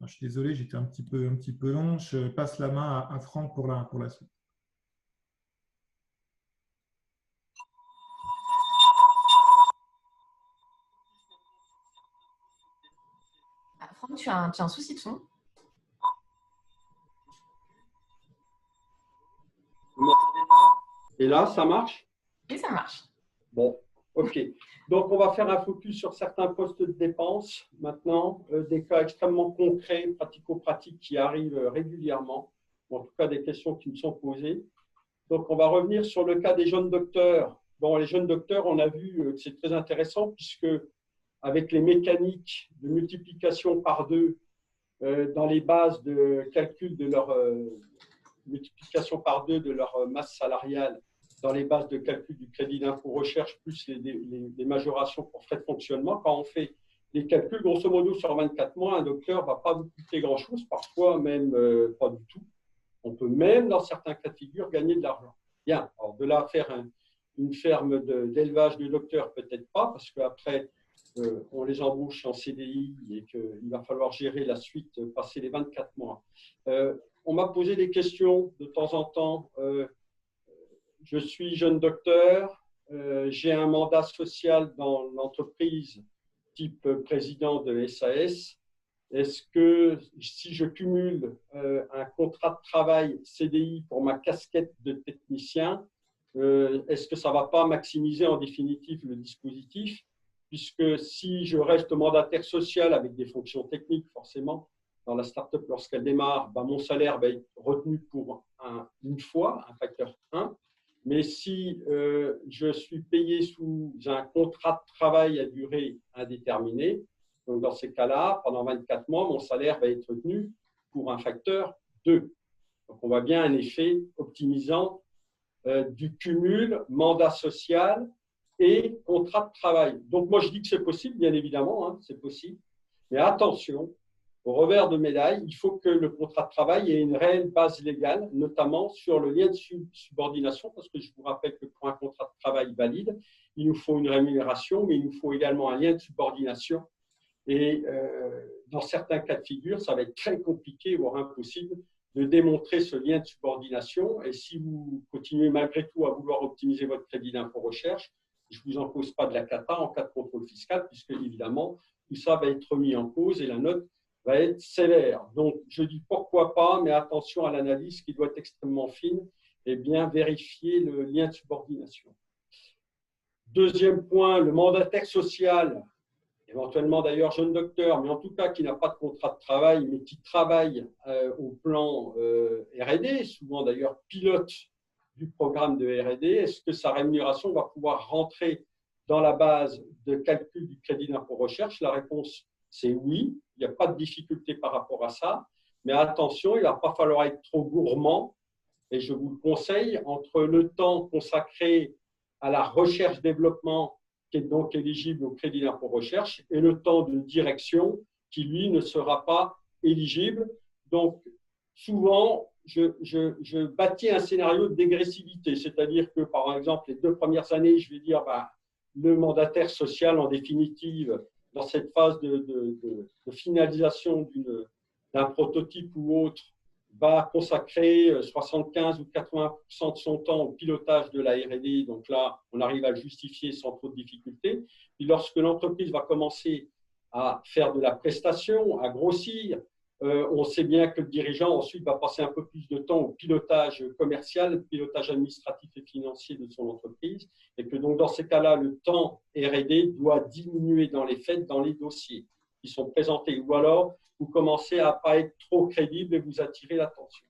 Je suis désolé, j'étais un petit peu long. Je passe la main à Franck pour la suite. Franck, tu as un souci de son. Vous m'entendez pas? Et là, ça marche? Et ça marche. Bon, OK. Donc, on va faire un focus sur certains postes de dépenses maintenant, des cas extrêmement concrets, pratico-pratiques qui arrivent régulièrement, ou en tout cas des questions qui me sont posées. Donc, on va revenir sur le cas des jeunes docteurs. Bon, les jeunes docteurs, on a vu que c'est très intéressant puisque avec les mécaniques de multiplication par 2 dans les bases de calcul de leur multiplication par 2 de leur masse salariale, dans les bases de calcul du crédit d'impôt recherche, plus les majorations pour frais de fonctionnement, quand on fait les calculs, grosso modo, sur 24 mois, un docteur ne va pas vous coûter grand-chose, parfois même pas du tout. On peut même, dans certains cas de figure, gagner de l'argent. Bien, alors de là à faire une ferme d'élevage de docteurs, peut-être pas, parce qu'après, on les embauche en CDI et qu'il va falloir gérer la suite, passer les 24 mois. On m'a posé des questions de temps en temps. Je suis jeune docteur, j'ai un mandat social dans l'entreprise type président de SAS. Est-ce que si je cumule un contrat de travail CDI pour ma casquette de technicien, est-ce que ça ne va pas maximiser en définitive le dispositif? Puisque si je reste mandataire social avec des fonctions techniques, forcément, dans la start-up, lorsqu'elle démarre, ben, mon salaire va être retenu pour une fois, un facteur 1. Mais si je suis payé sous un contrat de travail à durée indéterminée, donc dans ces cas-là, pendant 24 mois, mon salaire va être retenu pour un facteur 2. Donc on voit bien un effet optimisant du cumul mandat social et contrat de travail. Donc moi je dis que c'est possible, bien évidemment, hein, c'est possible. Mais attention, au revers de médaille, il faut que le contrat de travail ait une réelle base légale, notamment sur le lien de subordination, parce que je vous rappelle que pour un contrat de travail valide, il nous faut une rémunération, mais il nous faut également un lien de subordination. Et dans certains cas de figure, ça va être très compliqué, voire impossible, de démontrer ce lien de subordination. Et si vous continuez malgré tout à vouloir optimiser votre crédit d'impôt recherche, je ne vous en pose pas de la cata en cas de contrôle fiscal, puisque évidemment, tout ça va être remis en cause et la note va être sévère. Donc, je dis pourquoi pas, mais attention à l'analyse qui doit être extrêmement fine et bien vérifier le lien de subordination. Deuxième point, le mandataire social, éventuellement d'ailleurs jeune docteur, mais en tout cas qui n'a pas de contrat de travail, mais qui travaille au plan R&D, souvent d'ailleurs pilote du programme de R&D, est-ce que sa rémunération va pouvoir rentrer dans la base de calcul du crédit d'impôt recherche? La réponse, c'est oui. Il n'y a pas de difficulté par rapport à ça. Mais attention, il ne va pas falloir être trop gourmand. Et je vous le conseille, entre le temps consacré à la recherche-développement, qui est donc éligible au crédit d'impôt recherche, et le temps de direction, qui, lui, ne sera pas éligible. Donc, souvent, je bâtis un scénario de dégressivité, c'est-à-dire que, par exemple, les 2 premières années, je vais dire le mandataire social, en définitive, dans cette phase de finalisation d'un prototype ou autre, va consacrer 75 ou 80% de son temps au pilotage de la R&D. Donc là, on arrive à le justifier sans trop de difficultés. Puis lorsque l'entreprise va commencer à faire de la prestation, à grossir, on sait bien que le dirigeant ensuite va passer un peu plus de temps au pilotage commercial, pilotage administratif et financier de son entreprise, et que donc dans ces cas-là, le temps R&D doit diminuer dans les faits, dans les dossiers qui sont présentés, ou alors vous commencez à ne pas être trop crédible et vous attirez l'attention.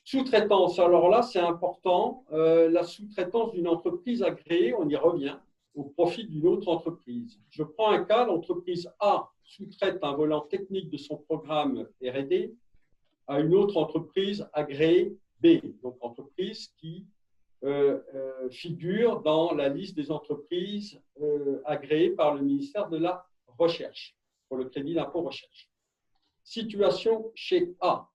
Sous-traitance, alors là c'est important, la sous-traitance d'une entreprise agréée, on y revient, au profit d'une autre entreprise. Je prends un cas, l'entreprise A sous-traite un volant technique de son programme R&D à une autre entreprise agréée B, donc entreprise qui figure dans la liste des entreprises agréées par le ministère de la Recherche, pour le crédit d'impôt recherche. Situation chez A,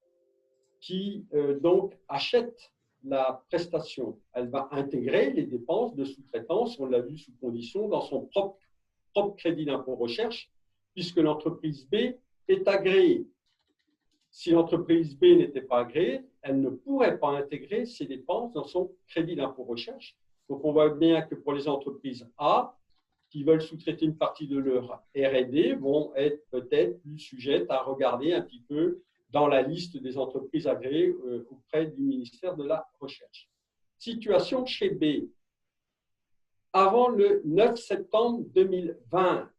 qui donc achète la prestation. Elle va intégrer les dépenses de sous-traitance, on l'a vu sous condition, dans son propre crédit d'impôt recherche, puisque l'entreprise B est agréée. Si l'entreprise B n'était pas agréée, elle ne pourrait pas intégrer ses dépenses dans son crédit d'impôt recherche. Donc, on voit bien que pour les entreprises A, qui veulent sous-traiter une partie de leur R&D vont être peut-être plus sujettes à regarder un petit peu dans la liste des entreprises agréées auprès du ministère de la Recherche. Situation chez B. Avant le 9 septembre 2020,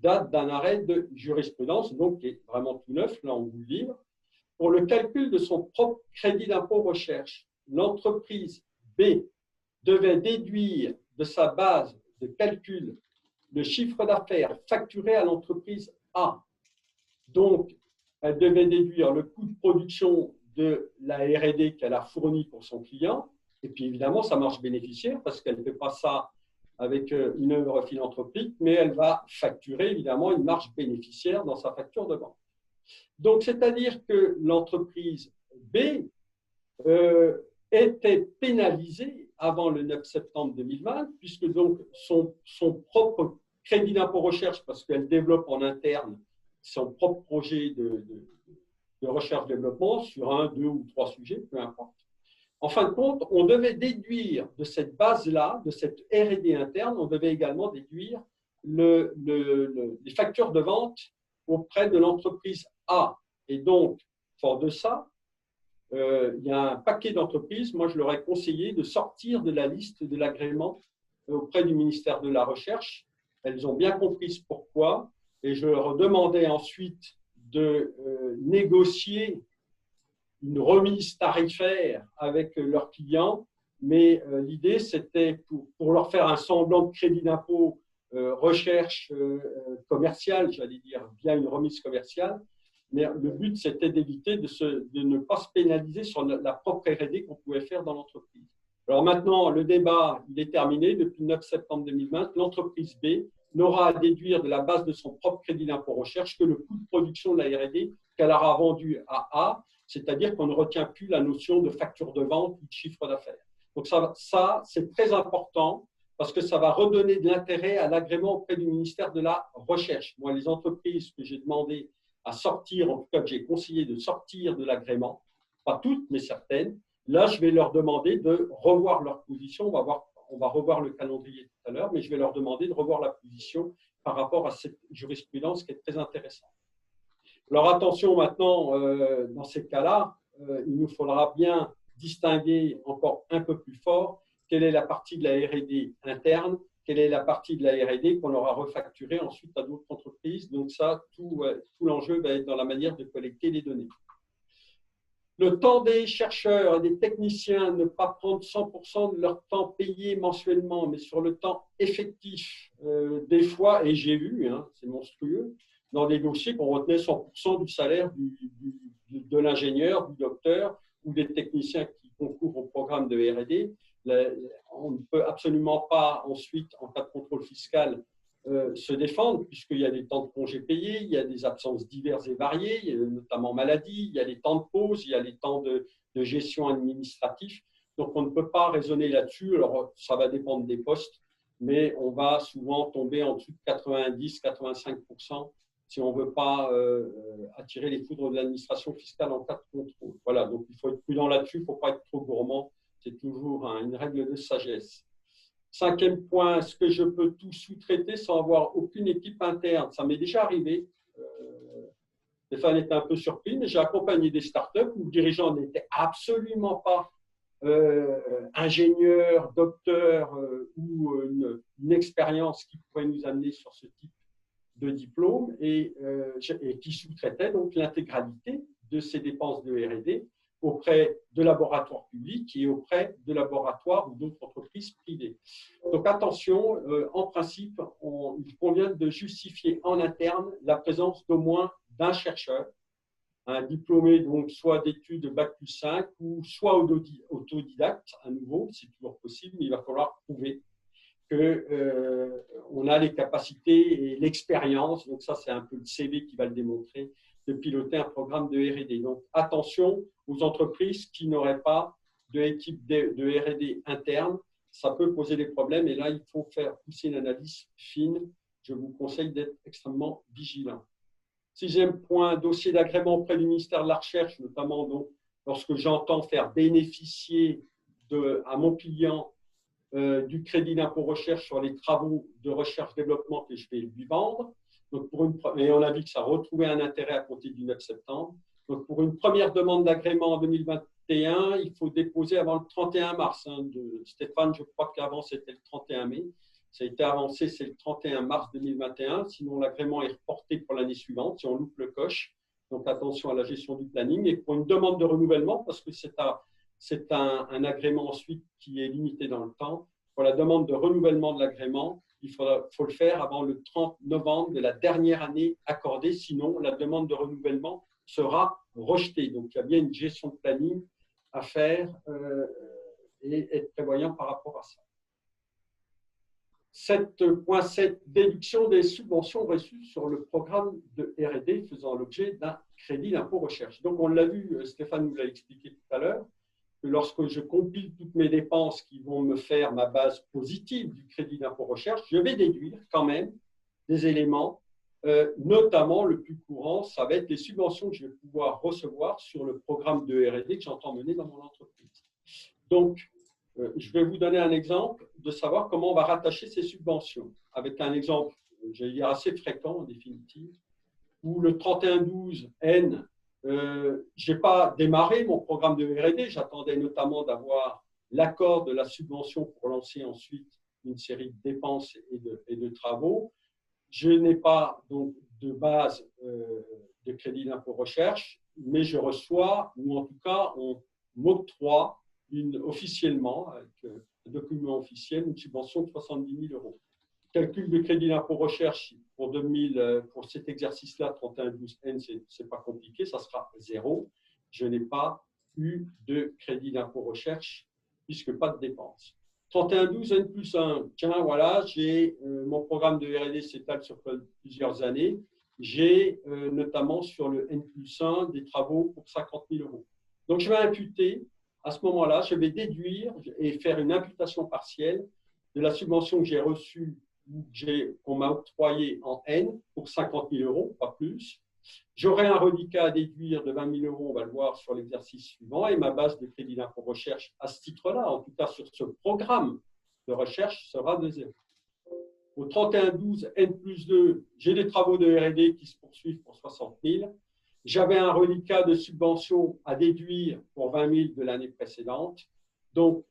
date d'un arrêt de jurisprudence, donc qui est vraiment tout neuf, là on vous le livre, pour le calcul de son propre crédit d'impôt recherche, l'entreprise B devait déduire de sa base de calcul le chiffre d'affaires facturé à l'entreprise A. Donc, elle devait déduire le coût de production de la R&D qu'elle a fournie pour son client. Et puis, évidemment, sa marge bénéficiaire, parce qu'elle ne fait pas ça avec une œuvre philanthropique, mais elle va facturer, évidemment, une marge bénéficiaire dans sa facture de vente. Donc, c'est-à-dire que l'entreprise B était pénalisée avant le 9 septembre 2020, puisque donc son propre crédit d'impôt recherche, parce qu'elle développe en interne son propre projet de recherche-développement sur 1, 2 ou 3 sujets, peu importe. En fin de compte, on devait déduire de cette base-là, de cette R&D interne, on devait également déduire les factures de vente auprès de l'entreprise A. Et donc, fort de ça, il y a un paquet d'entreprises, moi je leur ai conseillé de sortir de la liste de l'agrément auprès du ministère de la Recherche. Elles ont bien compris pourquoi et je leur demandais ensuite de négocier une remise tarifaire avec leurs clients, mais l'idée c'était pour leur faire un semblant de crédit d'impôt recherche commerciale, j'allais dire, via une remise commerciale. Mais le but, c'était d'éviter de ne pas se pénaliser sur la propre R&D qu'on pouvait faire dans l'entreprise. Alors maintenant, le débat il est terminé. Depuis le 9 septembre 2020, l'entreprise B n'aura à déduire de la base de son propre crédit d'impôt recherche que le coût de production de la R&D qu'elle aura vendu à A, c'est-à-dire qu'on ne retient plus la notion de facture de vente ou de chiffre d'affaires. Donc ça c'est très important parce que ça va redonner de l'intérêt à l'agrément auprès du ministère de la Recherche. Moi, les entreprises que j'ai demandé à sortir, en tout cas que j'ai conseillé de sortir de l'agrément, pas toutes, mais certaines. Là, je vais leur demander de revoir leur position. On va revoir le calendrier tout à l'heure, mais je vais leur demander de revoir la position par rapport à cette jurisprudence qui est très intéressante. Alors attention maintenant, dans ces cas-là, il nous faudra bien distinguer encore un peu plus fort quelle est la partie de la R&D interne, quelle est la partie de la R&D qu'on aura refacturée ensuite à d'autres entreprises. Donc ça, tout l'enjeu va être dans la manière de collecter les données. Le temps des chercheurs et des techniciens, ne pas prendre 100% de leur temps payé mensuellement, mais sur le temps effectif. Des fois, et j'ai vu, hein, c'est monstrueux, dans des dossiers qu'on retenait 100% du salaire de l'ingénieur, du docteur ou des techniciens qui concourent au programme de R&D. On ne peut absolument pas ensuite, en cas de contrôle fiscal, se défendre, puisqu'il y a des temps de congés payés, il y a des absences diverses et variées, il y a notamment maladie, il y a les temps de pause, il y a les temps de gestion administrative. Donc, on ne peut pas raisonner là-dessus. Alors, ça va dépendre des postes, mais on va souvent tomber en dessous de 90-85% si on ne veut pas attirer les foudres de l'administration fiscale en cas de contrôle. Voilà, donc il faut être prudent là-dessus, il ne faut pas être trop gourmand. C'est toujours une règle de sagesse. 5e point, est-ce que je peux tout sous-traiter sans avoir aucune équipe interne? Ça m'est déjà arrivé. Stéphane était un peu surpris, mais j'ai accompagné des startups où le dirigeant n'était absolument pas ingénieur, docteur ou une expérience qui pourrait nous amener sur ce type de diplôme et qui sous-traitait donc l'intégralité de ces dépenses de R&D auprès de laboratoires publics et auprès de laboratoires ou d'autres entreprises privées. Donc attention, en principe, il convient de justifier en interne la présence d'au moins d'un chercheur, un diplômé donc soit d'études Bac+5 ou soit autodidacte, à nouveau, c'est toujours possible, mais il va falloir prouver qu'on a les capacités et l'expérience, donc ça c'est un peu le CV qui va le démontrer, de piloter un programme de R&D. Donc attention aux entreprises qui n'auraient pas d'équipe de R&D interne, ça peut poser des problèmes et là il faut faire pousser une analyse fine. Je vous conseille d'être extrêmement vigilant. 6e point, dossier d'agrément auprès du ministère de la Recherche, notamment donc lorsque j'entends faire bénéficier à mon client du crédit d'impôt recherche sur les travaux de recherche-développement que je vais lui vendre. Donc et on a dit que ça retrouvait un intérêt à compter du 9 septembre. Donc, pour une première demande d'agrément en 2021, il faut déposer avant le 31 mars. Stéphane, je crois qu'avant, c'était le 31 mai. Ça a été avancé, c'est le 31 mars 2021. Sinon, l'agrément est reporté pour l'année suivante, si on loupe le coche. Donc, attention à la gestion du planning. Et pour une demande de renouvellement, parce que c'est un agrément ensuite qui est limité dans le temps, pour la demande de renouvellement de l'agrément, il faut le faire avant le 30 novembre de la dernière année accordée. Sinon, la demande de renouvellement sera rejetée. Donc, il y a bien une gestion de planning à faire et être prévoyant par rapport à ça. 7.7, déduction des subventions reçues sur le programme de R&D faisant l'objet d'un crédit d'impôt recherche. Donc, on l'a vu, Stéphane nous l'a expliqué tout à l'heure, que lorsque je compile toutes mes dépenses qui vont me faire ma base positive du crédit d'impôt recherche, je vais déduire quand même des éléments, notamment le plus courant, ça va être les subventions que je vais pouvoir recevoir sur le programme de R&D que j'entends mener dans mon entreprise. Donc, je vais vous donner un exemple de savoir comment on va rattacher ces subventions, avec un exemple, j'allais dire assez fréquent en définitive, où le 3112N, je n'ai pas démarré mon programme de R&D, j'attendais notamment d'avoir l'accord de la subvention pour lancer ensuite une série de dépenses et de travaux. Je n'ai pas donc de base de crédit d'impôt recherche, mais je reçois, ou en tout cas on m'octroie officiellement, avec un document officiel, une subvention de 70 000 €. Calcul de crédit d'impôt recherche pour cet exercice-là, 3112N, ce n'est pas compliqué, ça sera 0. Je n'ai pas eu de crédit d'impôt recherche puisque pas de dépenses. 3112N plus 1, tiens, voilà, j'ai mon programme de R&D s'étale sur plusieurs années. J'ai notamment sur le N plus 1 des travaux pour 50 000 €. Donc, je vais imputer, à ce moment-là, je vais déduire et faire une imputation partielle de la subvention que j'ai reçue ou qu'on m'a octroyée en N pour 50 000 €, pas plus. J'aurai un reliquat à déduire de 20 000 €, on va le voir sur l'exercice suivant, et ma base de crédit d'impôt recherche à ce titre-là, en tout cas sur ce programme de recherche, sera de 0. Au 3112 N plus 2, j'ai des travaux de R&D qui se poursuivent pour 60 000. J'avais un reliquat de subvention à déduire pour 20 000 de l'année précédente. Donc,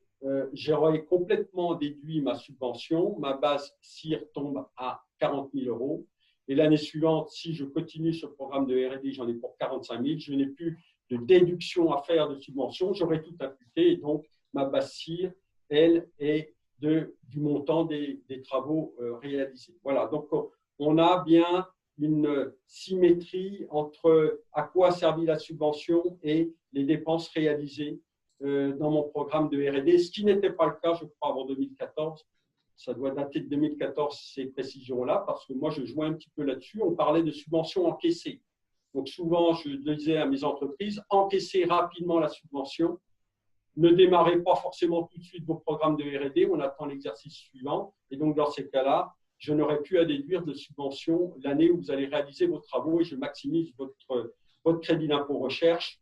j'aurais complètement déduit ma subvention. Ma base CIR tombe à 40 000 €. Et l'année suivante, si je continue ce programme de R&D, j'en ai pour 45 000. Je n'ai plus de déduction à faire de subvention. J'aurais tout imputé. Et donc, ma base CIR, elle, est du montant des travaux réalisés. Voilà. Donc, on a bien une symétrie entre à quoi a servi la subvention et les dépenses réalisées dans mon programme de R&D, ce qui n'était pas le cas, je crois, avant 2014. Ça doit dater de 2014, ces précisions-là, parce que moi, je jouais un petit peu là-dessus. On parlait de subventions encaissées. Donc, souvent, je disais à mes entreprises, encaissez rapidement la subvention. Ne démarrez pas forcément tout de suite vos programmes de R&D. On attend l'exercice suivant. Et donc, dans ces cas-là, je n'aurai plus à déduire de subvention l'année où vous allez réaliser vos travaux et je maximise votre crédit d'impôt recherche.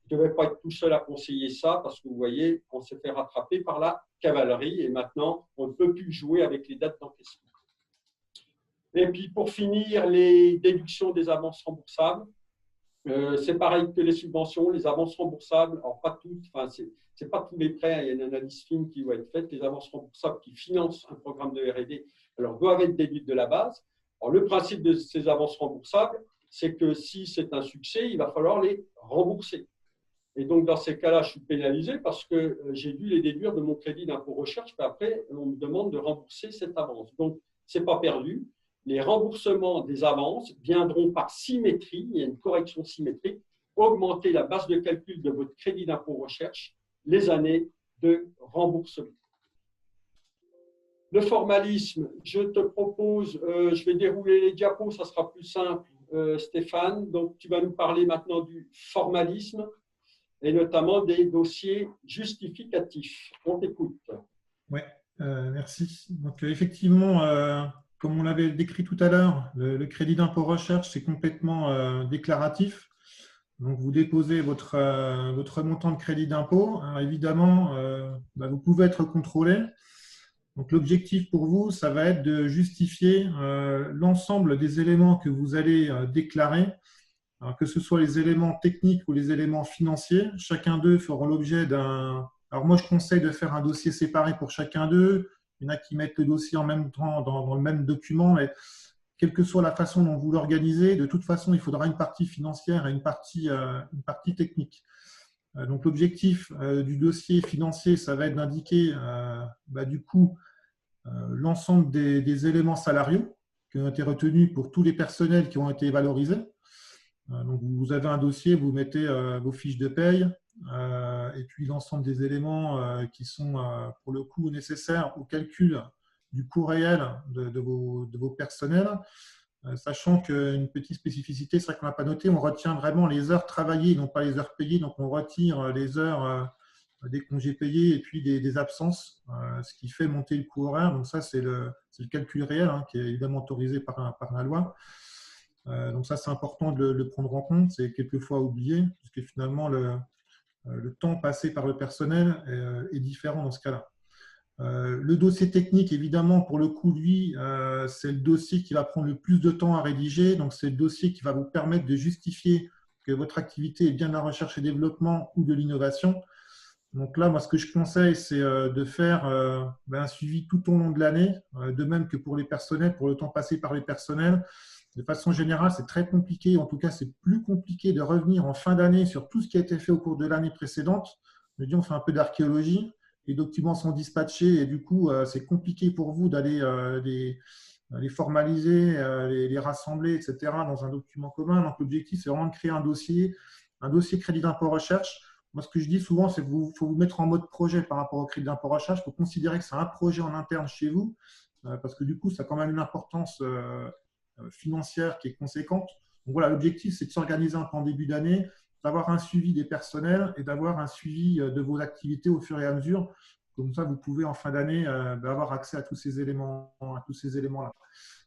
Je ne devais pas être tout seul à conseiller ça parce que vous voyez, on s'est fait rattraper par la cavalerie et maintenant, on ne peut plus jouer avec les dates d'encaissement. Et puis, pour finir, les déductions des avances remboursables. C'est pareil que les subventions, les avances remboursables, alors pas toutes, enfin, c'est pas tous les prêts, il y a une analyse fine qui va être faite. Les avances remboursables qui financent un programme de R&D, alors doivent être déduites de la base. Alors, le principe de ces avances remboursables, c'est que si c'est un succès, il va falloir les rembourser. Et donc, dans ces cas-là, je suis pénalisé parce que j'ai dû les déduire de mon crédit d'impôt recherche, puis après, on me demande de rembourser cette avance. Donc, ce n'est pas perdu. Les remboursements des avances viendront par symétrie, il y a une correction symétrique, augmenter la base de calcul de votre crédit d'impôt recherche les années de remboursement. Le formalisme, je te propose, je vais dérouler les diapos, ça sera plus simple, Stéphane. Donc, tu vas nous parler maintenant du formalisme et notamment des dossiers justificatifs. On t'écoute. Oui, merci. Donc, effectivement, comme on l'avait décrit tout à l'heure, le crédit d'impôt recherche, c'est complètement déclaratif. Donc, vous déposez votre montant de crédit d'impôt. Évidemment, vous pouvez être contrôlé. Donc, l'objectif pour vous, ça va être de justifier l'ensemble des éléments que vous allez déclarer, alors que ce soit les éléments techniques ou les éléments financiers. Chacun d'eux fera l'objet d'un… Alors, moi, je conseille de faire un dossier séparé pour chacun d'eux. Il y en a qui mettent le dossier en même temps dans le même document, mais quelle que soit la façon dont vous l'organisez, de toute façon, il faudra une partie financière et une partie technique. Donc, l'objectif du dossier financier, ça va être d'indiquer du coup l'ensemble des éléments salariaux qui ont été retenus pour tous les personnels qui ont été valorisés. Donc, vous avez un dossier, vous mettez vos fiches de paye et puis l'ensemble des éléments qui sont pour le coup nécessaires au calcul du coût réel de vos personnels. Sachant qu'une petite spécificité, c'est vrai qu'on n'a pas noté, on retient vraiment les heures travaillées, non pas les heures payées. Donc, on retire les heures des congés payés et puis des absences, ce qui fait monter le coût horaire. Donc, ça, c'est le calcul réel qui est évidemment autorisé par la loi. Donc, ça, c'est important de le prendre en compte. C'est quelquefois oublié, puisque finalement, le temps passé par le personnel est différent dans ce cas-là. Le dossier technique, évidemment, pour le coup, lui, c'est le dossier qui va prendre le plus de temps à rédiger. Donc, c'est le dossier qui va vous permettre de justifier que votre activité est bien de la recherche et développement ou de l'innovation. Donc là, moi, ce que je conseille, c'est de faire un suivi tout au long de l'année, de même que pour les personnels, pour le temps passé par les personnels. De façon générale, c'est très compliqué. En tout cas, c'est plus compliqué de revenir en fin d'année sur tout ce qui a été fait au cours de l'année précédente. Je me dis, on fait un peu d'archéologie. Les documents sont dispatchés et du coup, c'est compliqué pour vous d'aller les formaliser, les rassembler, etc. dans un document commun. Donc, l'objectif, c'est vraiment de créer un dossier crédit d'impôt recherche. Moi, ce que je dis souvent, c'est qu'il faut vous mettre en mode projet par rapport au crédit d'impôt recherche. Il faut considérer que c'est un projet en interne chez vous parce que du coup, ça a quand même une importance financière qui est conséquente. Donc, voilà, l'objectif, c'est de s'organiser un peu en début d'année, d'avoir un suivi des personnels et d'avoir un suivi de vos activités au fur et à mesure. Comme ça, vous pouvez en fin d'année avoir accès à tous ces éléments-là.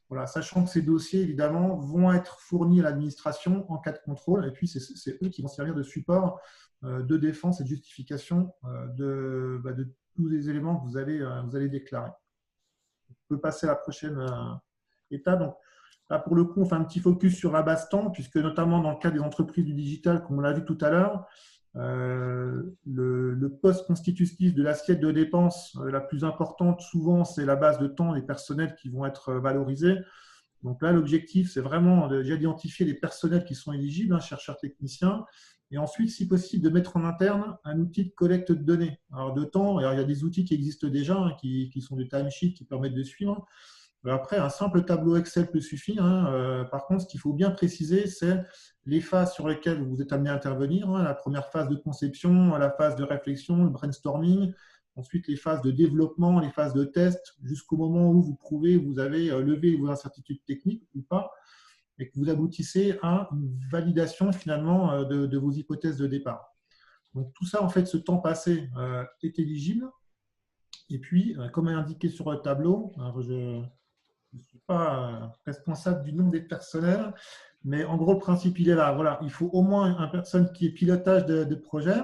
Voilà, sachant que ces dossiers, évidemment, vont être fournis à l'administration en cas de contrôle. Et puis, c'est eux qui vont servir de support de défense et de justification de tous les éléments que vous allez déclarer. On peut passer à la prochaine étape. Donc, là, pour le coup, on fait un petit focus sur la base temps, puisque notamment dans le cas des entreprises du digital, comme on l'a vu tout à l'heure, le poste constitutif de l'assiette de dépenses la plus importante, souvent, c'est la base de temps des personnels qui vont être valorisés. Donc là, l'objectif, c'est vraiment d'identifier les personnels qui sont éligibles, chercheurs techniciens, et ensuite, si possible, de mettre en interne un outil de collecte de données. Alors, de temps, il y a des outils qui existent déjà, qui sont des timesheets qui permettent de suivre. Après, un simple tableau Excel peut suffire. Par contre, ce qu'il faut bien préciser, c'est les phases sur lesquelles vous êtes amené à intervenir. La première phase de conception, la phase de réflexion, le brainstorming. Ensuite, les phases de développement, les phases de test, jusqu'au moment où vous prouvez que vous avez levé vos incertitudes techniques ou pas, et que vous aboutissez à une validation finalement de vos hypothèses de départ. Donc, tout ça, en fait, ce temps passé est éligible. Et puis, comme indiqué sur le tableau, je ne suis pas responsable du nombre des personnels, mais en gros, le principe, il est là. Voilà, il faut au moins une personne qui est pilotage de projet,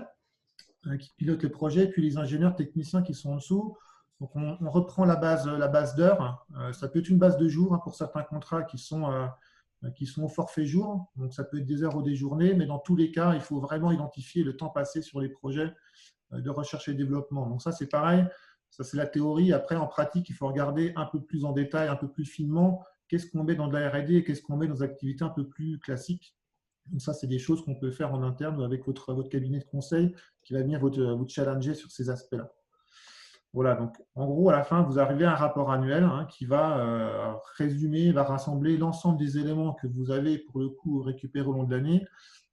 qui pilote le projet, puis les ingénieurs techniciens qui sont en dessous. Donc, on reprend la base d'heures. Ça peut être une base de jours pour certains contrats qui sont au forfait jour. Donc, ça peut être des heures ou des journées, mais dans tous les cas, il faut vraiment identifier le temps passé sur les projets de recherche et développement. Donc, ça, c'est pareil. Ça, c'est la théorie. Après, en pratique, il faut regarder un peu plus en détail, un peu plus finement, qu'est-ce qu'on met dans de la R&D et qu'est-ce qu'on met dans des activités un peu plus classiques. Donc, ça, c'est des choses qu'on peut faire en interne avec votre cabinet de conseil qui va venir vous challenger sur ces aspects-là. Voilà, donc en gros, à la fin, vous arrivez à un rapport annuel qui va résumer, va rassembler l'ensemble des éléments que vous avez pour le coup récupérés au long de l'année,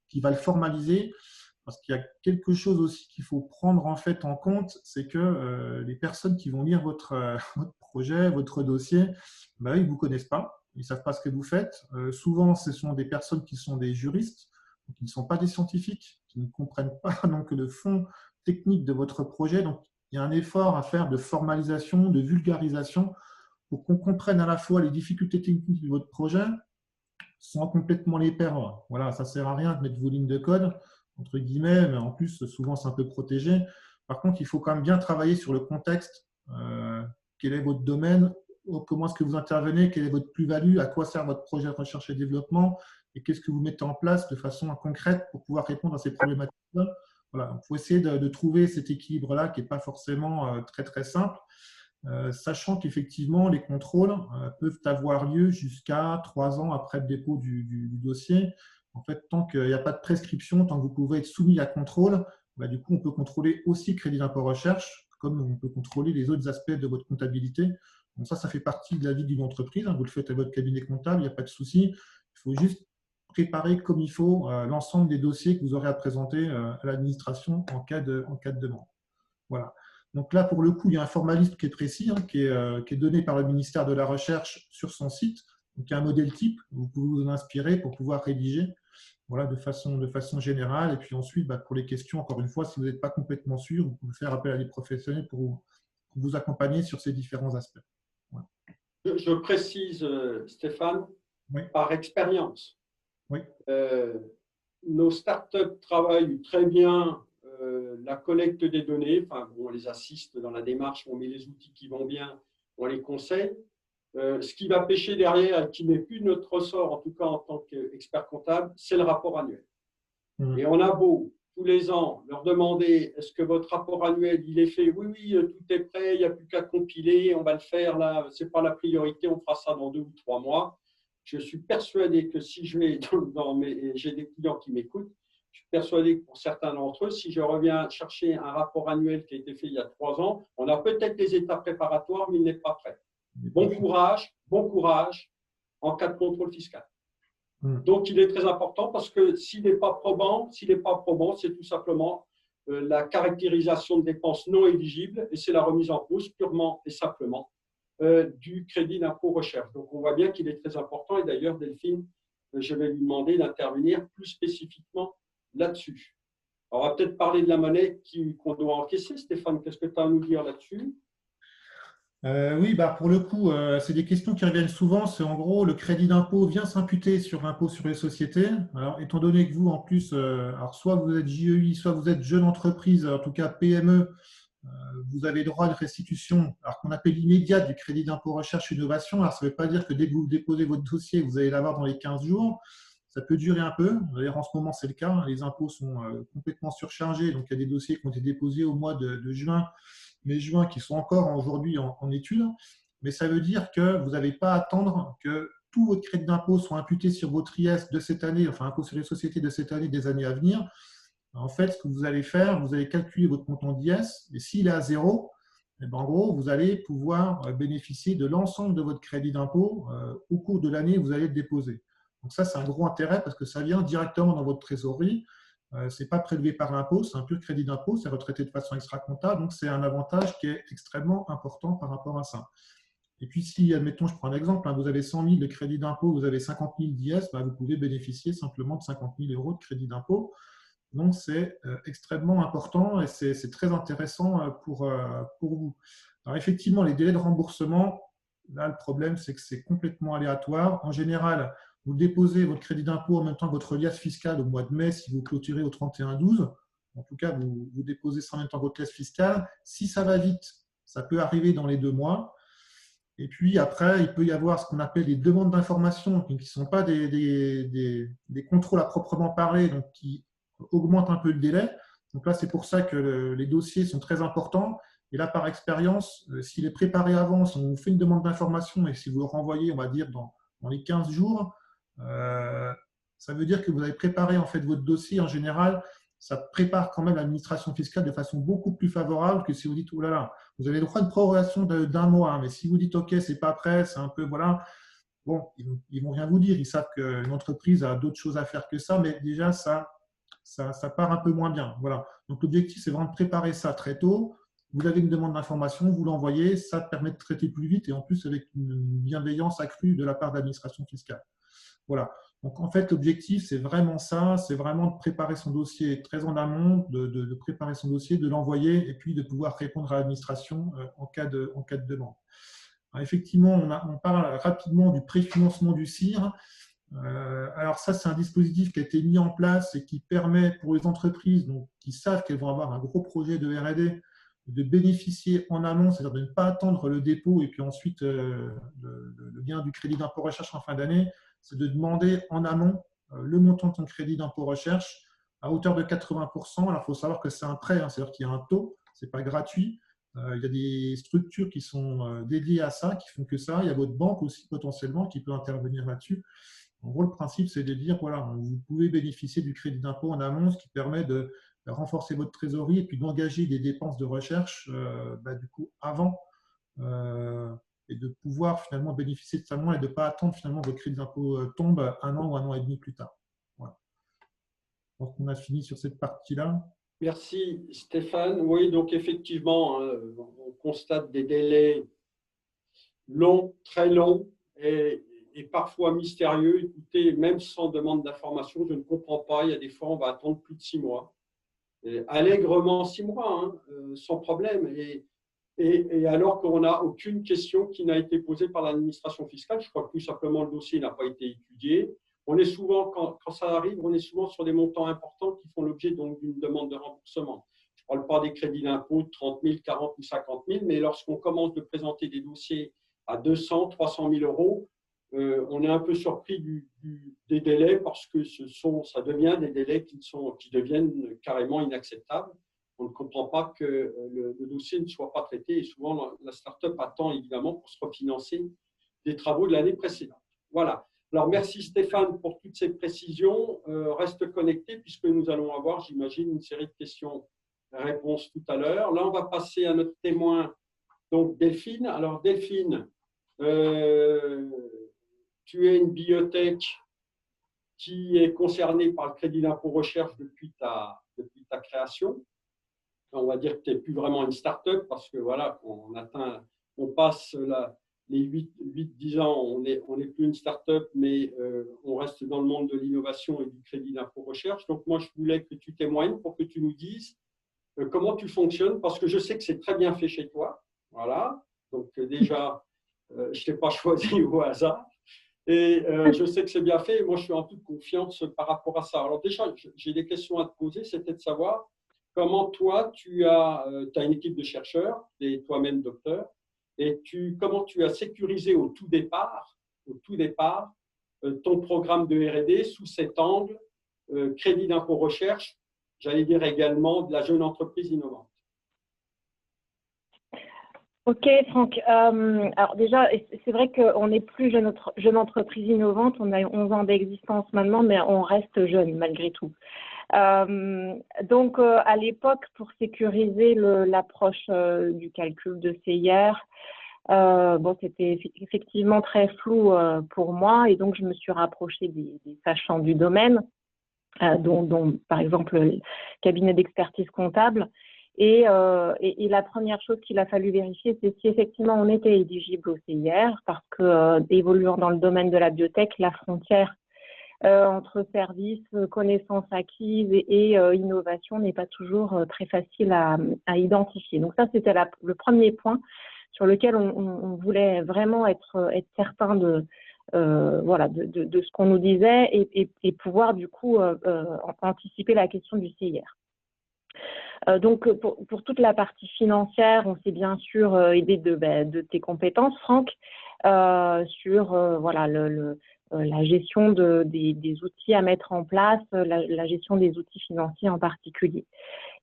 qui va le formaliser. Parce qu'il y a quelque chose aussi qu'il faut prendre en fait en compte, c'est que les personnes qui vont lire votre projet, votre dossier, ils ne vous connaissent pas, ils ne savent pas ce que vous faites. Souvent, ce sont des personnes qui sont des juristes, qui ne sont pas des scientifiques, qui ne comprennent pas donc, le fond technique de votre projet. Donc, il y a un effort à faire de formalisation, de vulgarisation, pour qu'on comprenne à la fois les difficultés techniques de votre projet sans complètement les perdre. Voilà, ça ne sert à rien de mettre vos lignes de code, entre guillemets, mais en plus, souvent, c'est un peu protégé. Par contre, il faut quand même bien travailler sur le contexte quel est votre domaine, comment est-ce que vous intervenez, quelle est votre plus-value, à quoi sert votre projet de recherche et développement, et qu'est-ce que vous mettez en place de façon concrète pour pouvoir répondre à ces problématiques-là. Voilà, il faut essayer de trouver cet équilibre-là qui n'est pas forcément très, très simple, sachant qu'effectivement, les contrôles peuvent avoir lieu jusqu'à 3 ans après le dépôt du dossier. En fait, tant qu'il n'y a pas de prescription, tant que vous pouvez être soumis à contrôle, du coup, on peut contrôler aussi le crédit d'impôt recherche, comme on peut contrôler les autres aspects de votre comptabilité. Donc ça fait partie de la vie d'une entreprise. Vous le faites à votre cabinet comptable, il n'y a pas de souci. Il faut juste préparer comme il faut l'ensemble des dossiers que vous aurez à présenter à l'administration en cas de demande. Voilà. Donc là, pour le coup, il y a un formalisme qui est précis, qui est donné par le ministère de la Recherche sur son site. Donc il y a un modèle type, vous pouvez vous en inspirer pour pouvoir rédiger. Voilà, de façon générale. Et puis ensuite, pour les questions, encore une fois, si vous n'êtes pas complètement sûr, vous pouvez faire appel à des professionnels pour vous accompagner sur ces différents aspects. Voilà. Je précise, Stéphane, oui. Par expérience. Oui. Nos startups travaillent très bien la collecte des données. Enfin, on les assiste dans la démarche, on met les outils qui vont bien, on les conseille. Ce qui va pêcher derrière, qui n'est plus notre ressort, en tout cas en tant qu'expert comptable, c'est le rapport annuel. Et on a beau, tous les ans, leur demander est-ce que votre rapport annuel, il est fait? Oui, tout est prêt, il n'y a plus qu'à compiler, on va le faire là, ce n'est pas la priorité, on fera ça dans 2 ou 3 mois. Je suis persuadé que si je vais j'ai des clients qui m'écoutent, je suis persuadé que pour certains d'entre eux, si je reviens chercher un rapport annuel qui a été fait il y a 3 ans, on a peut-être des étapes préparatoires, mais il n'est pas prêt. Bon courage en cas de contrôle fiscal. Donc, il est très important parce que s'il n'est pas probant, c'est tout simplement la caractérisation de dépenses non éligibles et c'est la remise en cause purement et simplement du crédit d'impôt recherche. Donc, on voit bien qu'il est très important et d'ailleurs, Delphine, je vais lui demander d'intervenir plus spécifiquement là-dessus. On va peut-être parler de la monnaie qu'on doit encaisser. Stéphane, qu'est-ce que tu as à nous dire là-dessus? Oui, pour le coup, c'est des questions qui reviennent souvent. C'est en gros, le crédit d'impôt vient s'imputer sur l'impôt sur les sociétés. Alors, étant donné que vous, en plus, alors soit vous êtes JEI, soit vous êtes jeune entreprise, en tout cas PME, vous avez droit à une restitution, alors qu'on appelle immédiate du crédit d'impôt recherche innovation. Alors, ça ne veut pas dire que dès que vous déposez votre dossier, vous allez l'avoir dans les 15 jours. Ça peut durer un peu. D'ailleurs, en ce moment, c'est le cas. Les impôts sont complètement surchargés. Donc, il y a des dossiers qui ont été déposés au mois de juin, mai-juin, qui sont encore aujourd'hui en étude. Mais ça veut dire que vous n'avez pas à attendre que tout votre crédit d'impôt soit imputé sur votre IS de cette année, enfin impôt sur les sociétés de cette année, des années à venir. En fait, ce que vous allez faire, vous allez calculer votre montant d'IS, et s'il est à 0, en gros, vous allez pouvoir bénéficier de l'ensemble de votre crédit d'impôt au cours de l'année où vous allez le déposer. Donc ça, c'est un gros intérêt parce que ça vient directement dans votre trésorerie. Ce n'est pas prélevé par l'impôt, c'est un pur crédit d'impôt, c'est retraité de façon extra-comptable, donc c'est un avantage qui est extrêmement important par rapport à ça. Et puis si, admettons, je prends un exemple, vous avez 100 000 de crédit d'impôt, vous avez 50 000 d'IS, vous pouvez bénéficier simplement de 50 000 € de crédit d'impôt. Donc c'est extrêmement important et c'est très intéressant pour vous. Alors effectivement, les délais de remboursement, là le problème c'est que c'est complètement aléatoire. En général, vous déposez votre crédit d'impôt en même temps que votre liasse fiscale au mois de mai si vous clôturez au 31/12. En tout cas, vous déposez ça en même temps que votre liasse fiscale. Si ça va vite, ça peut arriver dans les 2 mois. Et puis après, il peut y avoir ce qu'on appelle des demandes d'information qui ne sont pas des contrôles à proprement parler, donc qui augmentent un peu le délai. Donc là, c'est pour ça que les dossiers sont très importants. Et là, par expérience, s'il est préparé avant, si on vous fait une demande d'information et si vous le renvoyez, on va dire, dans les 15 jours, ça veut dire que vous avez préparé en fait votre dossier. En général, ça prépare quand même l'administration fiscale de façon beaucoup plus favorable que si vous dites, oh là là, vous avez le droit de prorogation d'1 mois, mais si vous dites, ok, c'est pas prêt, c'est un peu, voilà, bon, ils vont rien vous dire. Ils savent qu'une entreprise a d'autres choses à faire que ça, mais déjà, ça part un peu moins bien. Voilà. Donc, l'objectif, c'est vraiment de préparer ça très tôt. Vous avez une demande d'information, vous l'envoyez, ça permet de traiter plus vite et en plus avec une bienveillance accrue de la part de l'administration fiscale. Voilà. Donc, en fait, l'objectif, c'est vraiment ça, c'est vraiment de préparer son dossier très en amont, de préparer son dossier, de l'envoyer et puis de pouvoir répondre à l'administration en cas de demande. Alors, effectivement, on parle rapidement du préfinancement du CIR. Alors ça, c'est un dispositif qui a été mis en place et qui permet pour les entreprises donc, qui savent qu'elles vont avoir un gros projet de R&D de bénéficier en amont, c'est-à-dire de ne pas attendre le dépôt et puis ensuite le gain du crédit d'impôt recherche en fin d'année, c'est de demander en amont le montant de ton crédit d'impôt recherche à hauteur de 80%. Alors, il faut savoir que c'est un prêt, hein, c'est-à-dire qu'il y a un taux, ce n'est pas gratuit. Il y a des structures qui sont dédiées à ça, qui font que ça. Il y a votre banque aussi potentiellement qui peut intervenir là-dessus. En gros, le principe, c'est de dire, voilà, vous pouvez bénéficier du crédit d'impôt en amont, ce qui permet de renforcer votre trésorerie et puis d'engager des dépenses de recherche du coup avant et de pouvoir finalement bénéficier de ça moins et de ne pas attendre finalement que votre crédit d'impôt tombe 1 an ou 1 an et demi plus tard. Voilà. Donc, on a fini sur cette partie-là. Merci Stéphane. Oui, donc effectivement, on constate des délais longs, très longs et parfois mystérieux. Écoutez, même sans demande d'information, je ne comprends pas. Il y a des fois, on va attendre plus de 6 mois. Allègrement 6 mois, hein, sans problème. Et alors qu'on n'a aucune question qui n'a été posée par l'administration fiscale. Je crois que tout simplement le dossier n'a pas été étudié. On est souvent, quand ça arrive, on est souvent sur des montants importants qui font l'objet d'une demande de remboursement. Je ne parle pas des crédits d'impôt de 30 000, 40 ou 50 000, mais lorsqu'on commence de présenter des dossiers à 200, 300 000 euros, on est un peu surpris des délais parce que ça devient des délais qui deviennent carrément inacceptables. On ne comprend pas que le dossier ne soit pas traité et souvent la start-up attend évidemment pour se refinancer des travaux de l'année précédente. Voilà. Alors, merci Stéphane pour toutes ces précisions. Reste connecté puisque nous allons avoir, j'imagine, une série de questions-réponses tout à l'heure. Là, on va passer à notre témoin, donc Delphine. Alors, Delphine, tu es une biotech qui est concernée par le crédit d'impôt recherche depuis ta création. On va dire que tu n'es plus vraiment une start-up parce que voilà, on passe les 8-10 ans, on n'est plus une start-up, mais on reste dans le monde de l'innovation et du crédit d'impôt recherche. Donc, moi, je voulais que tu témoignes pour que tu nous dises comment tu fonctionnes, parce que je sais que c'est très bien fait chez toi. Voilà. Donc, déjà, je ne t'ai pas choisi au hasard. Et je sais que c'est bien fait. Et moi, je suis en toute confiance par rapport à ça. Alors, déjà, j'ai des questions à te poser. C'était de savoir comment toi, tu as une équipe de chercheurs, tu es toi-même docteur, et comment tu as sécurisé au tout départ ton programme de R&D sous cet angle, crédit d'impôt recherche, j'allais dire également de la jeune entreprise innovante. Ok, Franck. Alors déjà, c'est vrai qu'on n'est plus jeune entreprise innovante. On a 11 ans d'existence maintenant, mais on reste jeune malgré tout. Donc, à l'époque, pour sécuriser l'approche du calcul de CIR, c'était effectivement très flou pour moi et donc je me suis rapprochée des sachants du domaine, dont par exemple le cabinet d'expertise comptable. Et la première chose qu'il a fallu vérifier, c'est si effectivement on était éligible au CIR, parce que évoluant dans le domaine de la biotech, la frontière entre services, connaissances acquises et innovation n'est pas toujours très facile à identifier. Donc ça, c'était le premier point sur lequel on voulait vraiment être certain de ce qu'on nous disait et pouvoir du coup anticiper la question du CIR. Donc pour toute la partie financière, on s'est bien sûr aidé de tes compétences, Franck, sur la gestion des outils à mettre en place, la gestion des outils financiers en particulier.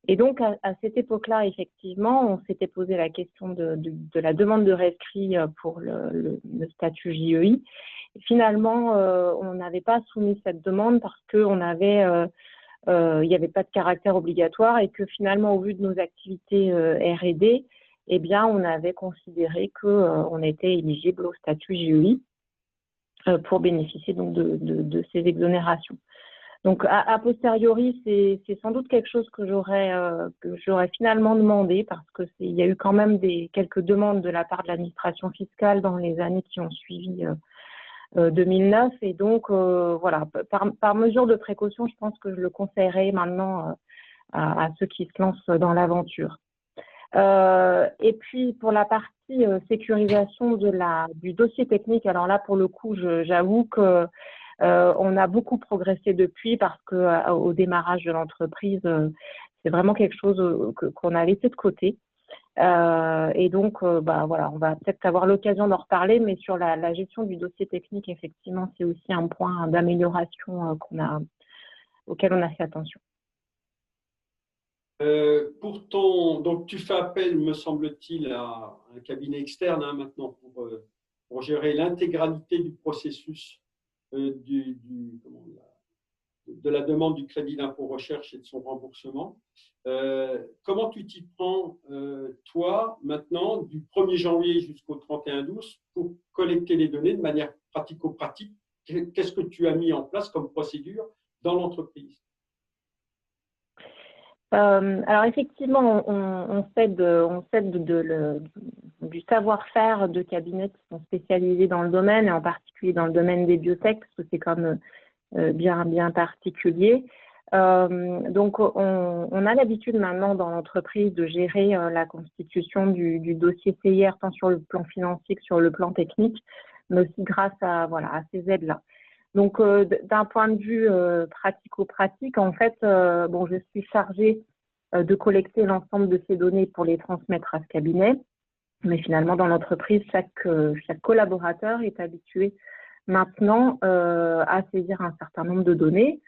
Et donc, à cette époque-là, effectivement, on s'était posé la question de la demande de rescrit pour le statut JEI. Et finalement, on n'avait pas soumis cette demande parce qu'il n'y avait pas de caractère obligatoire et que finalement, au vu de nos activités R&D, eh bien, on avait considéré qu'on était éligible au statut JEI pour bénéficier donc de ces exonérations. Donc, a posteriori, c'est sans doute quelque chose que j'aurais finalement demandé parce que il y a eu quand même quelques demandes de la part de l'administration fiscale dans les années qui ont suivi 2009. Et donc, par mesure de précaution, je pense que je le conseillerais maintenant à ceux qui se lancent dans l'aventure. Et puis, pour la partie sécurisation du dossier technique, alors là, pour le coup, j'avoue que on a beaucoup progressé depuis parce que au démarrage de l'entreprise, c'est vraiment quelque chose qu'on a laissé de côté. Et donc, voilà, on va peut-être avoir l'occasion d'en reparler, mais sur la gestion du dossier technique, effectivement, c'est aussi un point d'amélioration auquel on a fait attention. Donc tu fais appel, me semble-t-il, à un cabinet externe maintenant pour gérer l'intégralité du processus de la demande du crédit d'impôt recherche et de son remboursement. Comment tu t'y prends, toi, maintenant, du 1er janvier jusqu'au 31/12, pour collecter les données de manière pratico-pratique? Qu'est-ce que tu as mis en place comme procédure dans l'entreprise? Alors effectivement, on s'aide du savoir-faire de cabinets qui sont spécialisés dans le domaine, et en particulier dans le domaine des biotech, parce que c'est comme bien particulier. Donc, on a l'habitude maintenant dans l'entreprise de gérer la constitution du dossier CIR, tant sur le plan financier que sur le plan technique, mais aussi grâce à ces aides-là. Donc, d'un point de vue pratico-pratique, en fait, je suis chargée de collecter l'ensemble de ces données pour les transmettre à ce cabinet. Mais finalement, dans l'entreprise, chaque collaborateur est habitué maintenant à saisir un certain nombre de données.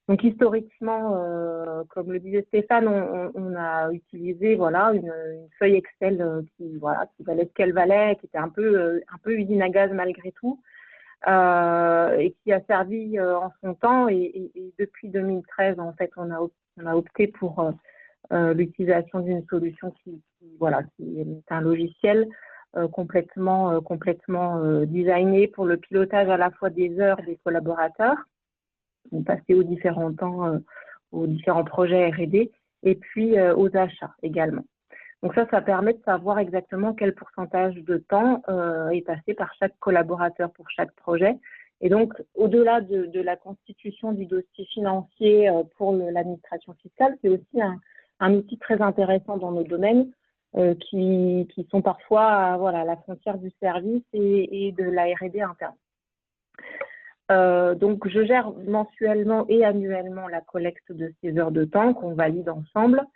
Donc, historiquement, comme le disait Stéphane, on a utilisé une feuille Excel qui valait ce qu'elle valait, qui était un peu usine à gaz malgré tout. Et qui a servi en son temps, et depuis 2013 en fait on a opté pour l'utilisation d'une solution qui est un logiciel complètement designé pour le pilotage à la fois des heures des collaborateurs, passer aux différents temps, aux différents projets R&D, et puis aux achats également. Donc ça permet de savoir exactement quel pourcentage de temps est passé par chaque collaborateur pour chaque projet. Et donc, au-delà de la constitution du dossier financier pour l'administration fiscale, c'est aussi un outil très intéressant dans nos domaines qui sont parfois à la frontière du service et de la R&D interne. Donc, je gère mensuellement et annuellement la collecte de ces heures de temps qu'on valide ensemble.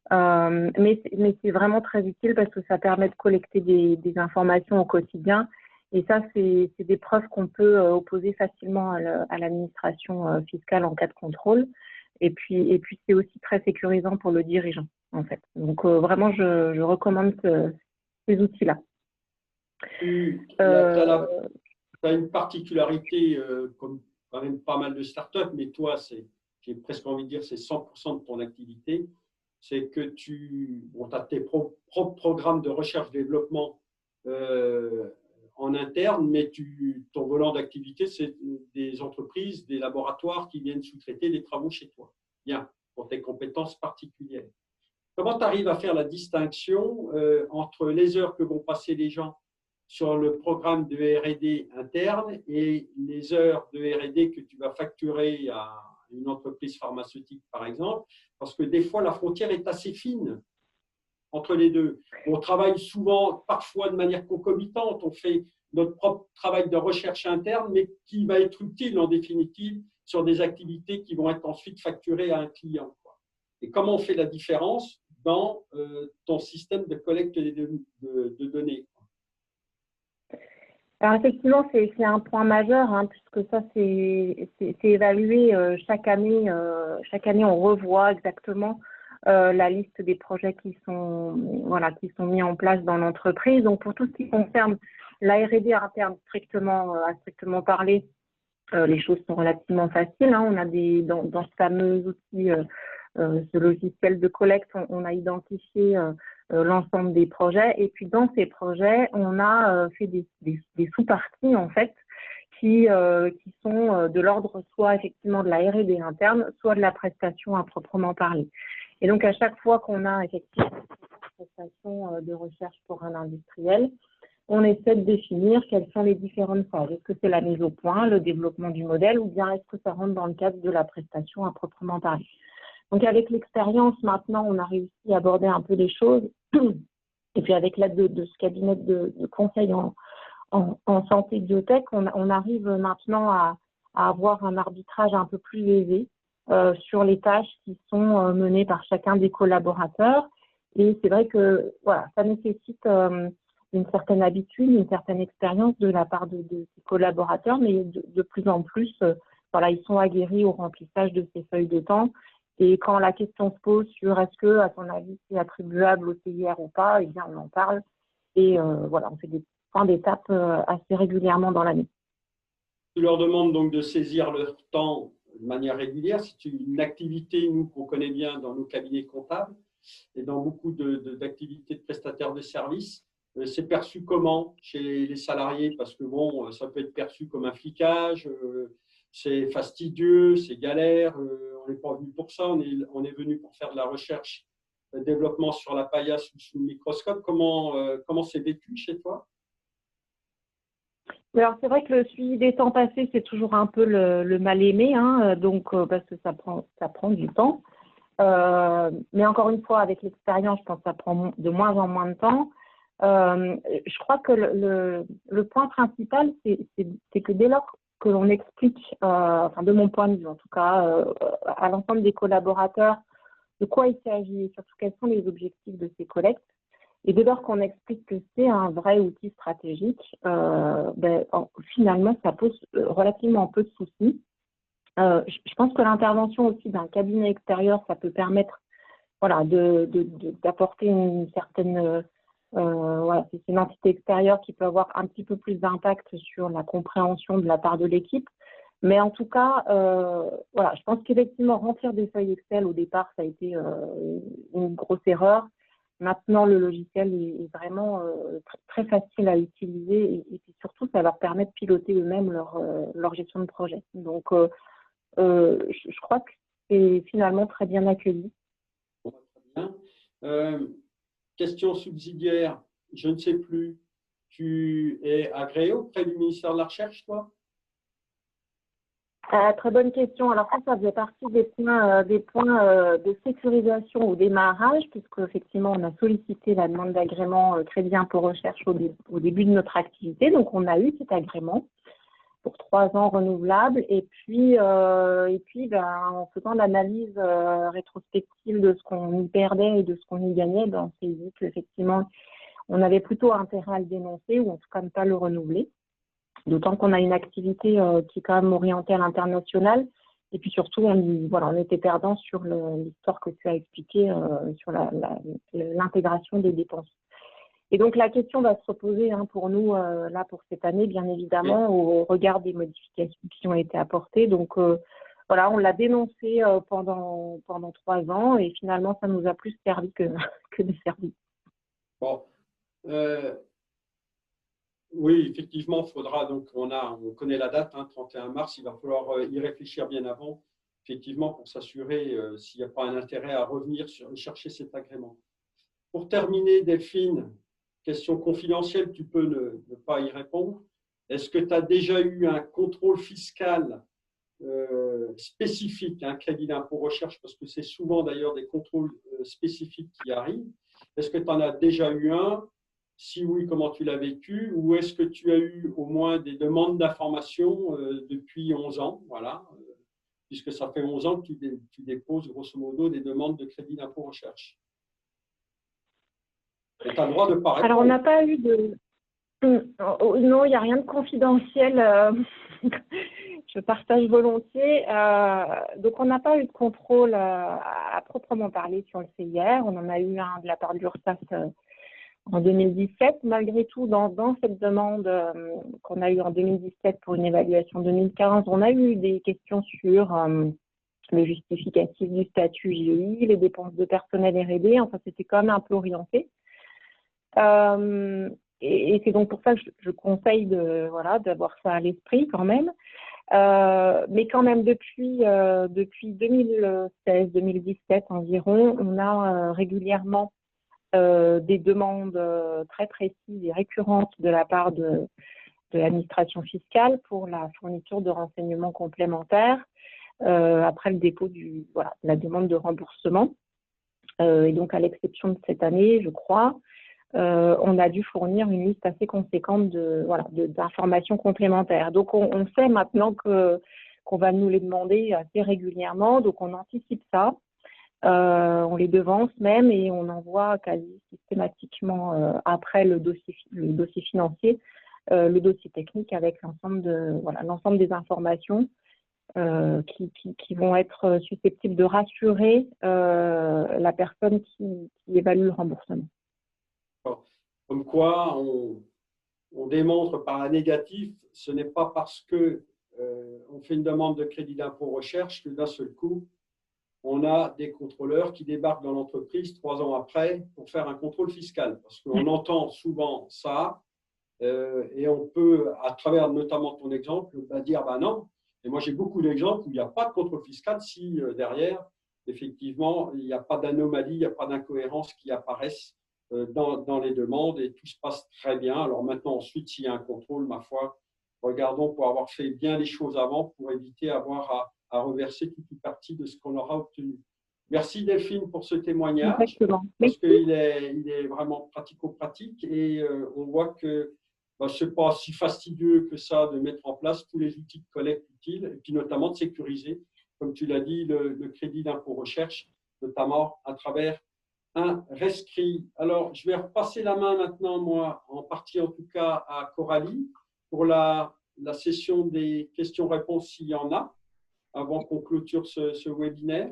Mais c'est vraiment très utile parce que ça permet de collecter des informations au quotidien, et ça c'est des preuves qu'on peut opposer facilement à l'administration fiscale en cas de contrôle, et puis c'est aussi très sécurisant pour le dirigeant en fait. Donc vraiment je recommande ces outils-là. Tu as une particularité comme quand même pas mal de startups, mais toi j'ai presque envie de dire c'est 100% de ton activité. C'est que tu as tes propres programmes de recherche-développement en interne, mais ton volant d'activité, c'est des entreprises, des laboratoires qui viennent sous-traiter des travaux chez toi. Bien, pour tes compétences particulières. Comment tu arrives à faire la distinction entre les heures que vont passer les gens sur le programme de R&D interne et les heures de R&D que tu vas facturer à une entreprise pharmaceutique, par exemple, parce que des fois, la frontière est assez fine entre les deux. On travaille souvent, parfois de manière concomitante, on fait notre propre travail de recherche interne, mais qui va être utile en définitive sur des activités qui vont être ensuite facturées à un client. Et comment on fait la différence dans ton système de collecte de données? Alors effectivement, c'est un point majeur, puisque ça c'est évalué chaque année. Chaque année, on revoit exactement la liste des projets qui sont mis en place dans l'entreprise. Donc pour tout ce qui concerne la R&D interne, à strictement parler, les choses sont relativement faciles. On a dans ce fameux outil, ce logiciel de collecte, on a identifié l'ensemble des projets, et puis dans ces projets, on a fait des sous-parties en fait qui sont de l'ordre soit effectivement de la R&D interne, soit de la prestation à proprement parler. Et donc à chaque fois qu'on a effectivement une prestation de recherche pour un industriel, on essaie de définir quelles sont les différentes phases. Est-ce que c'est la mise au point, le développement du modèle, ou bien est-ce que ça rentre dans le cadre de la prestation à proprement parler? Donc avec l'expérience, maintenant, on a réussi à aborder un peu les choses. Et puis avec l'aide de ce cabinet de conseil en santé biotech, on arrive maintenant à avoir un arbitrage un peu plus aisé sur les tâches qui sont menées par chacun des collaborateurs. Et c'est vrai que voilà, ça nécessite une certaine habitude, une certaine expérience de la part de ses collaborateurs, mais de plus en plus, voilà, ils sont aguerris au remplissage de ces feuilles de temps. Et quand la question se pose sur est-ce que, à ton avis, c'est attribuable au CIR ou pas, eh bien, on en parle. Et voilà, on fait des points d'étape assez régulièrement dans l'année. Tu leur demandes donc de saisir leur temps de manière régulière. C'est une activité, nous, qu'on connaît bien dans nos cabinets comptables et dans beaucoup d'activités de prestataires de services. C'est perçu comment chez les salariés? Parce que bon, ça peut être perçu comme un flicage, c'est fastidieux, c'est galère, on n'est pas venu pour ça, on est venu pour faire de la recherche, développement sur la paillasse ou sous le microscope. Comment c'est vécu chez toi? Alors, c'est vrai que le suivi des temps passés, c'est toujours un peu le mal aimé, hein, donc, parce que ça prend du temps. Mais encore une fois, avec l'expérience, je pense que ça prend de moins en moins de temps. Je crois que le point principal, c'est que dès lors que l'on explique, enfin de mon point de vue en tout cas, à l'ensemble des collaborateurs de quoi il s'agit et surtout quels sont les objectifs de ces collectes, et dès lors qu'on explique que c'est un vrai outil stratégique, finalement, ça pose relativement peu de soucis. Je pense que l'intervention aussi d'un cabinet extérieur, ça peut permettre voilà, d'apporter une certaine… voilà, c'est une entité extérieure qui peut avoir un petit peu plus d'impact sur la compréhension de la part de l'équipe. Mais en tout cas, voilà, je pense qu'effectivement, remplir des feuilles Excel au départ, ça a été une grosse erreur. Maintenant, le logiciel est vraiment très facile à utiliser et puis surtout, ça leur permet de piloter eux-mêmes leur gestion de projet. Donc, je crois que c'est finalement très bien accueilli. Bon, très bien. Question subsidiaire, je ne sais plus, tu es agréé auprès du ministère de la Recherche, toi? Très bonne question. Alors ça faisait partie des points de sécurisation au démarrage, puisque effectivement on a sollicité la demande d'agrément crédit impôt recherche au début de notre activité. Donc on a eu cet agrément pour 3 ans renouvelable. Et puis en faisant l'analyse rétrospective de ce qu'on y perdait et de ce qu'on y gagnait, on s'est dit qu'effectivement on avait plutôt intérêt à le dénoncer ou en tout cas ne pas le renouveler. D'autant qu'on a une activité qui est quand même orientée à l'international. Et puis surtout, on était perdant sur l'histoire que tu as expliquée sur l'intégration des dépenses. Et donc, la question va se reposer pour nous, là, pour cette année, bien évidemment, au regard des modifications qui ont été apportées. Donc, voilà, on l'a dénoncé pendant 3 ans et finalement, ça nous a plus servi que desservi. Bon. Oui, effectivement, il faudra, donc on connaît la date, 31 mars, il va falloir y réfléchir bien avant, effectivement, pour s'assurer s'il n'y a pas un intérêt à revenir chercher cet agrément. Pour terminer, Delphine, question confidentielle, tu peux ne pas y répondre. Est-ce que tu as déjà eu un contrôle fiscal spécifique, un crédit d'impôt recherche, parce que c'est souvent d'ailleurs des contrôles spécifiques qui arrivent. Est-ce que tu en as déjà eu un? Si oui, comment tu l'as vécu? Ou est-ce que tu as eu au moins des demandes d'information depuis 11 ans? Voilà, puisque ça fait 11 ans que tu déposes grosso modo des demandes de crédit d'impôt recherche. Et tu as le droit de ne pas répondre. Alors, on n'a pas eu de… Non, il n'y a rien de confidentiel. Je partage volontiers. Donc, on n'a pas eu de contrôle à proprement parler sur le CIR. On en a eu un de la part de l'URSSAF en 2017. Malgré tout, dans cette demande qu'on a eue en 2017 pour une évaluation 2015, on a eu des questions sur le justificatif du statut GI, les dépenses de personnel R&D. Enfin, c'était quand même un peu orienté. Et c'est donc pour ça que je conseille d'avoir ça à l'esprit quand même. Mais quand même, depuis 2016-2017 environ, on a régulièrement des demandes très précises et récurrentes de la part de l'administration fiscale pour la fourniture de renseignements complémentaires après le dépôt de la demande de remboursement. Et donc, à l'exception de cette année, je crois, on a dû fournir une liste assez conséquente d'informations complémentaires. Donc, on sait maintenant qu'on va nous les demander assez régulièrement, donc on anticipe ça. On les devance même et on envoie quasi systématiquement après le dossier financier, le dossier technique avec l'ensemble des informations qui vont être susceptibles de rassurer la personne qui évalue le remboursement. Comme quoi, on démontre par un négatif, ce n'est pas parce que on fait une demande de crédit d'impôt recherche que d'un seul coup, on a des contrôleurs qui débarquent dans l'entreprise 3 ans après pour faire un contrôle fiscal. Parce qu'on entend souvent ça et on peut, à travers notamment ton exemple, dire non. Et moi, j'ai beaucoup d'exemples où il n'y a pas de contrôle fiscal si derrière, effectivement, il n'y a pas d'anomalie, il n'y a pas d'incohérence qui apparaissent dans les demandes et tout se passe très bien. Alors maintenant, ensuite, s'il y a un contrôle, ma foi, regardons pour avoir fait bien les choses avant pour éviter avoir à reverser toute une partie de ce qu'on aura obtenu. Merci Delphine pour ce témoignage. Exactement. Parce qu'il est vraiment pratico-pratique et on voit que ce n'est pas si fastidieux que ça de mettre en place tous les outils de collecte utiles et puis notamment de sécuriser, comme tu l'as dit, le crédit d'impôt recherche, notamment à travers un rescrit. Alors, je vais repasser la main maintenant, moi, en partie en tout cas, à Coralie pour la session des questions-réponses s'il y en a, avant qu'on clôture ce webinaire.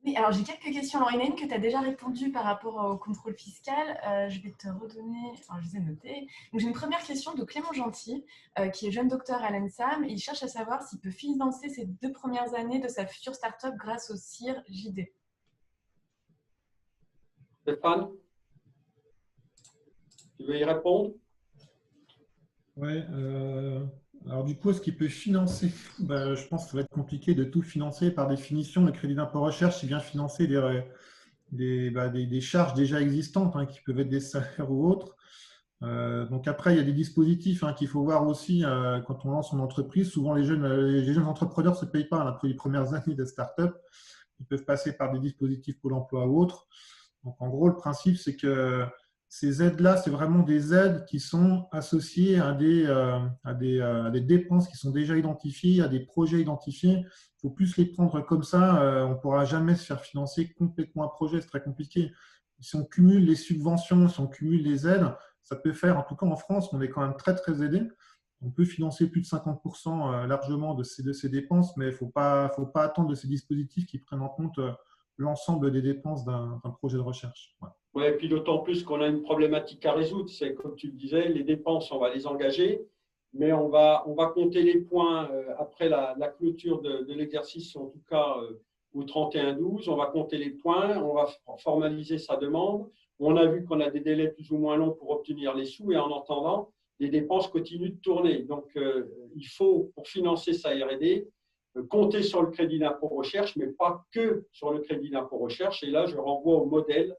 Oui, alors j'ai quelques questions. Alors, il y en a une que tu as déjà répondu par rapport au contrôle fiscal. Je vais te redonner, alors je les ai notées. Donc, j'ai une première question de Clément Gentil, qui est jeune docteur à l'ENSAM. Il cherche à savoir s'il peut financer ses 2 premières années de sa future start-up grâce au CIR JD. Stéphane, tu veux y répondre? Oui. Alors du coup, est-ce qu'il peut financer? Je pense que ça va être compliqué de tout financer. Par définition, le crédit d'impôt recherche, il vient financer des charges déjà existantes, qui peuvent être des salaires ou autres. Donc après, il y a des dispositifs qu'il faut voir aussi quand on lance son entreprise. Souvent, les jeunes entrepreneurs ne se payent pas après les premières années de start-up. Ils peuvent passer par des dispositifs Pôle emploi ou autres. Donc en gros, le principe, c'est que ces aides-là, c'est vraiment des aides qui sont associées à des dépenses qui sont déjà identifiées, à des projets identifiés. Il faut plus les prendre comme ça. On ne pourra jamais se faire financer complètement un projet, c'est très compliqué. Si on cumule les subventions, si on cumule les aides, ça peut faire, en tout cas en France, on est quand même très, très aidé. On peut financer plus de 50% largement de ces dépenses, mais il ne faut pas attendre de ces dispositifs qui prennent en compte l'ensemble des dépenses d'un projet de recherche. Ouais. Oui, et puis d'autant plus qu'on a une problématique à résoudre, c'est comme tu le disais, les dépenses, on va les engager, mais on va compter les points après la clôture de l'exercice, en tout cas au 31/12, on va compter les points, on va formaliser sa demande. On a vu qu'on a des délais plus ou moins longs pour obtenir les sous et en attendant, les dépenses continuent de tourner. Donc, il faut, pour financer sa R&D, compter sur le crédit d'impôt recherche, mais pas que sur le crédit d'impôt recherche. Et là, je renvoie au modèle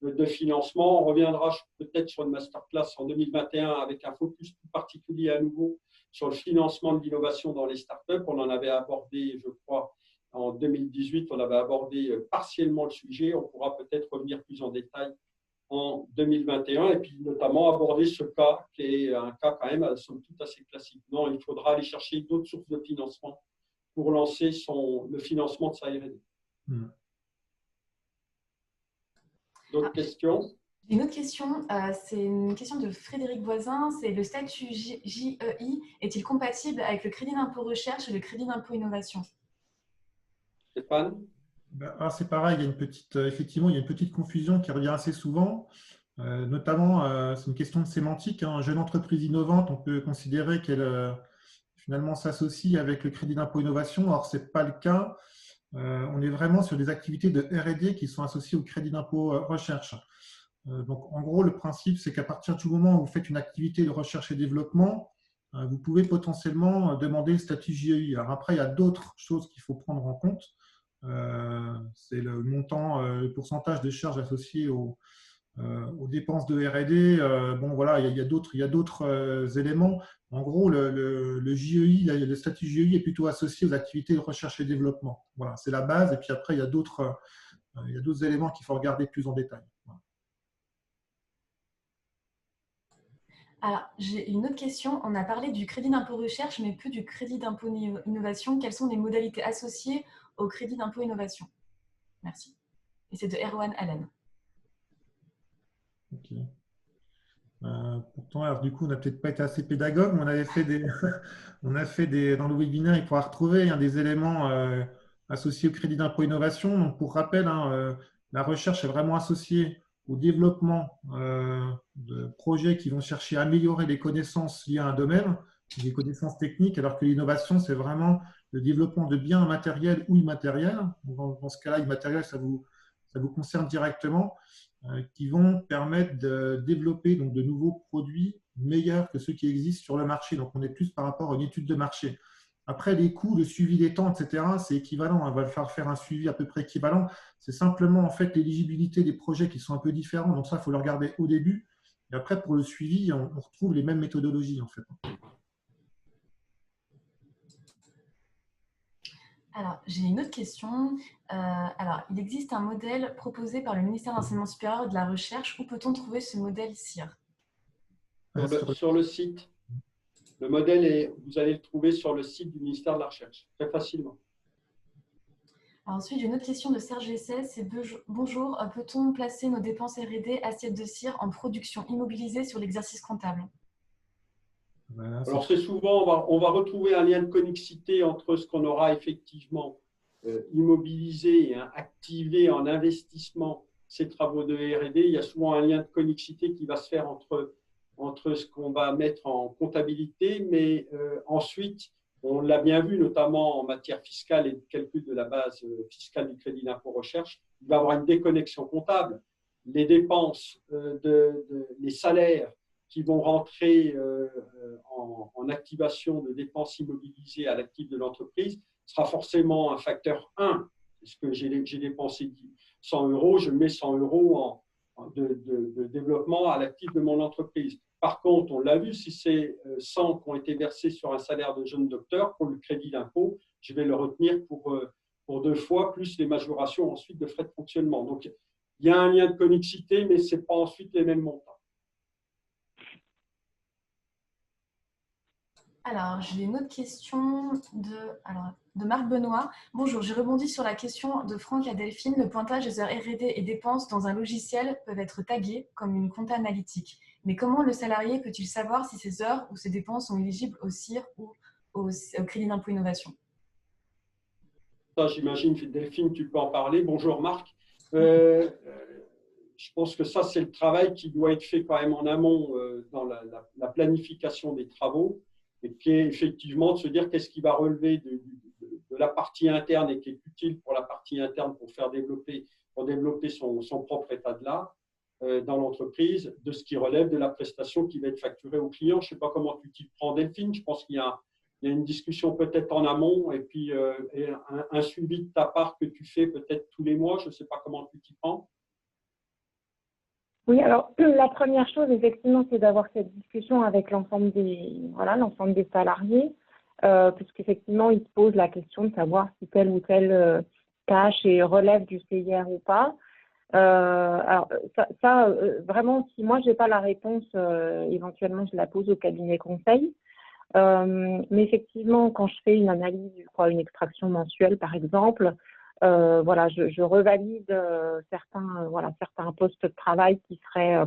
de financement. On reviendra peut-être sur une masterclass en 2021 avec un focus plus particulier à nouveau sur le financement de l'innovation dans les startups. On en avait abordé, je crois, en 2018, on avait abordé partiellement le sujet. On pourra peut-être revenir plus en détail en 2021 et puis notamment aborder ce cas qui est un cas quand même somme toute assez classique. Non, il faudra aller chercher d'autres sources de financement pour lancer le financement de sa R&D. D'autres questions? Une autre question, c'est une question de Frédéric Voisin, c'est le statut JEI est-il compatible avec le crédit d'impôt recherche et le crédit d'impôt innovation? Stéphane? C'est pareil, effectivement, il y a une petite confusion qui revient assez souvent. Notamment, c'est une question de sémantique. Une jeune entreprise innovante, on peut considérer qu'elle finalement s'associe avec le crédit d'impôt innovation. Or, ce n'est pas le cas. On est vraiment sur des activités de R&D qui sont associées au crédit d'impôt recherche. Donc, en gros, le principe, c'est qu'à partir du moment où vous faites une activité de recherche et développement, vous pouvez potentiellement demander le statut JEI. Alors après, il y a d'autres choses qu'il faut prendre en compte. C'est le montant, le pourcentage des charges associées aux dépenses de R&D. Bon, voilà, il y a d'autres éléments. En gros, le JEI, le statut JEI est plutôt associé aux activités de recherche et développement. Voilà, c'est la base. Et puis après, il y a d'autres éléments qu'il faut regarder plus en détail. Voilà. Alors, j'ai une autre question. On a parlé du crédit d'impôt recherche, mais plus du crédit d'impôt innovation. Quelles sont les modalités associées au crédit d'impôt innovation? Merci. Et c'est de Erwan Allen. Ok. Pourtant, alors, du coup, on n'a peut-être pas été assez pédagogue, mais on avait fait dans le webinaire, il faudra retrouver des éléments associés au crédit d'impôt innovation. Donc, pour rappel, la recherche est vraiment associée au développement de projets qui vont chercher à améliorer les connaissances liées à un domaine, des connaissances techniques, alors que l'innovation, c'est vraiment le développement de biens matériels ou immatériels. Dans ce cas-là, immatériel, ça vous concerne directement, qui vont permettre de développer donc, de nouveaux produits meilleurs que ceux qui existent sur le marché. Donc, on est plus par rapport à une étude de marché. Après, les coûts, le suivi des temps, etc., c'est équivalent. On va faire un suivi à peu près équivalent. C'est simplement en fait l'éligibilité des projets qui sont un peu différents. Donc ça, il faut le regarder au début. Et après, pour le suivi, on retrouve les mêmes méthodologies en fait. Alors, j'ai une autre question. Alors, il existe un modèle proposé par le ministère de l'Enseignement supérieur et de la Recherche. Où peut-on trouver ce modèle CIR? Sur le site. Le modèle, vous allez le trouver sur le site du ministère de la Recherche, très facilement. Alors ensuite, j'ai une autre question de Serge Essay. C'est bonjour, peut-on placer nos dépenses R&D assiette de CIR en production immobilisée sur l'exercice comptable? Voilà, alors, c'est souvent, on va retrouver un lien de connexité entre ce qu'on aura effectivement immobilisé et activé en investissement, ces travaux de R&D. Il y a souvent un lien de connexité qui va se faire entre ce qu'on va mettre en comptabilité, mais ensuite, on l'a bien vu, notamment en matière fiscale et de calcul de la base fiscale du crédit d'impôt recherche, il va y avoir une déconnexion comptable. Les dépenses, les salaires qui vont rentrer en activation de dépenses immobilisées à l'actif de l'entreprise sera forcément un facteur 1. Parce que j'ai dépensé 100 euros, je mets 100 euros de développement à l'actif de mon entreprise. Par contre, on l'a vu, si c'est 100 qui ont été versés sur un salaire de jeune docteur, pour le crédit d'impôt, je vais le retenir pour 2 fois, plus les majorations ensuite de frais de fonctionnement. Donc, il y a un lien de connexité, mais ce n'est pas ensuite les mêmes montants. Alors, j'ai une autre question de Marc Benoît. Bonjour, j'ai rebondi sur la question de Franck à Delphine. Le pointage des heures R&D et dépenses dans un logiciel peuvent être tagués comme une compta analytique. Mais comment le salarié peut-il savoir si ces heures ou ces dépenses sont éligibles au CIR ou au crédit d'impôt innovation? Ça, j'imagine, Delphine, tu peux en parler. Bonjour Marc. Je pense que ça, c'est le travail qui doit être fait quand même en amont dans la planification des travaux, et qui est effectivement de se dire qu'est-ce qui va relever de la partie interne et qui est utile pour la partie interne pour développer son propre état de l'art dans l'entreprise, de ce qui relève de la prestation qui va être facturée au client. Je ne sais pas comment tu t'y prends, Delphine. Je pense qu'il y a une discussion peut-être en amont et puis un suivi de ta part que tu fais peut-être tous les mois. Je ne sais pas comment tu t'y prends. Oui, alors la première chose, effectivement, c'est d'avoir cette discussion avec l'ensemble des salariés, puisqu'effectivement, ils se posent la question de savoir si telle ou telle tâche relève du CIR ou pas. Alors vraiment, si moi, je n'ai pas la réponse, éventuellement, je la pose au cabinet conseil. Mais effectivement, quand je fais une analyse, une extraction mensuelle, par exemple, je revalide certains postes de travail qui seraient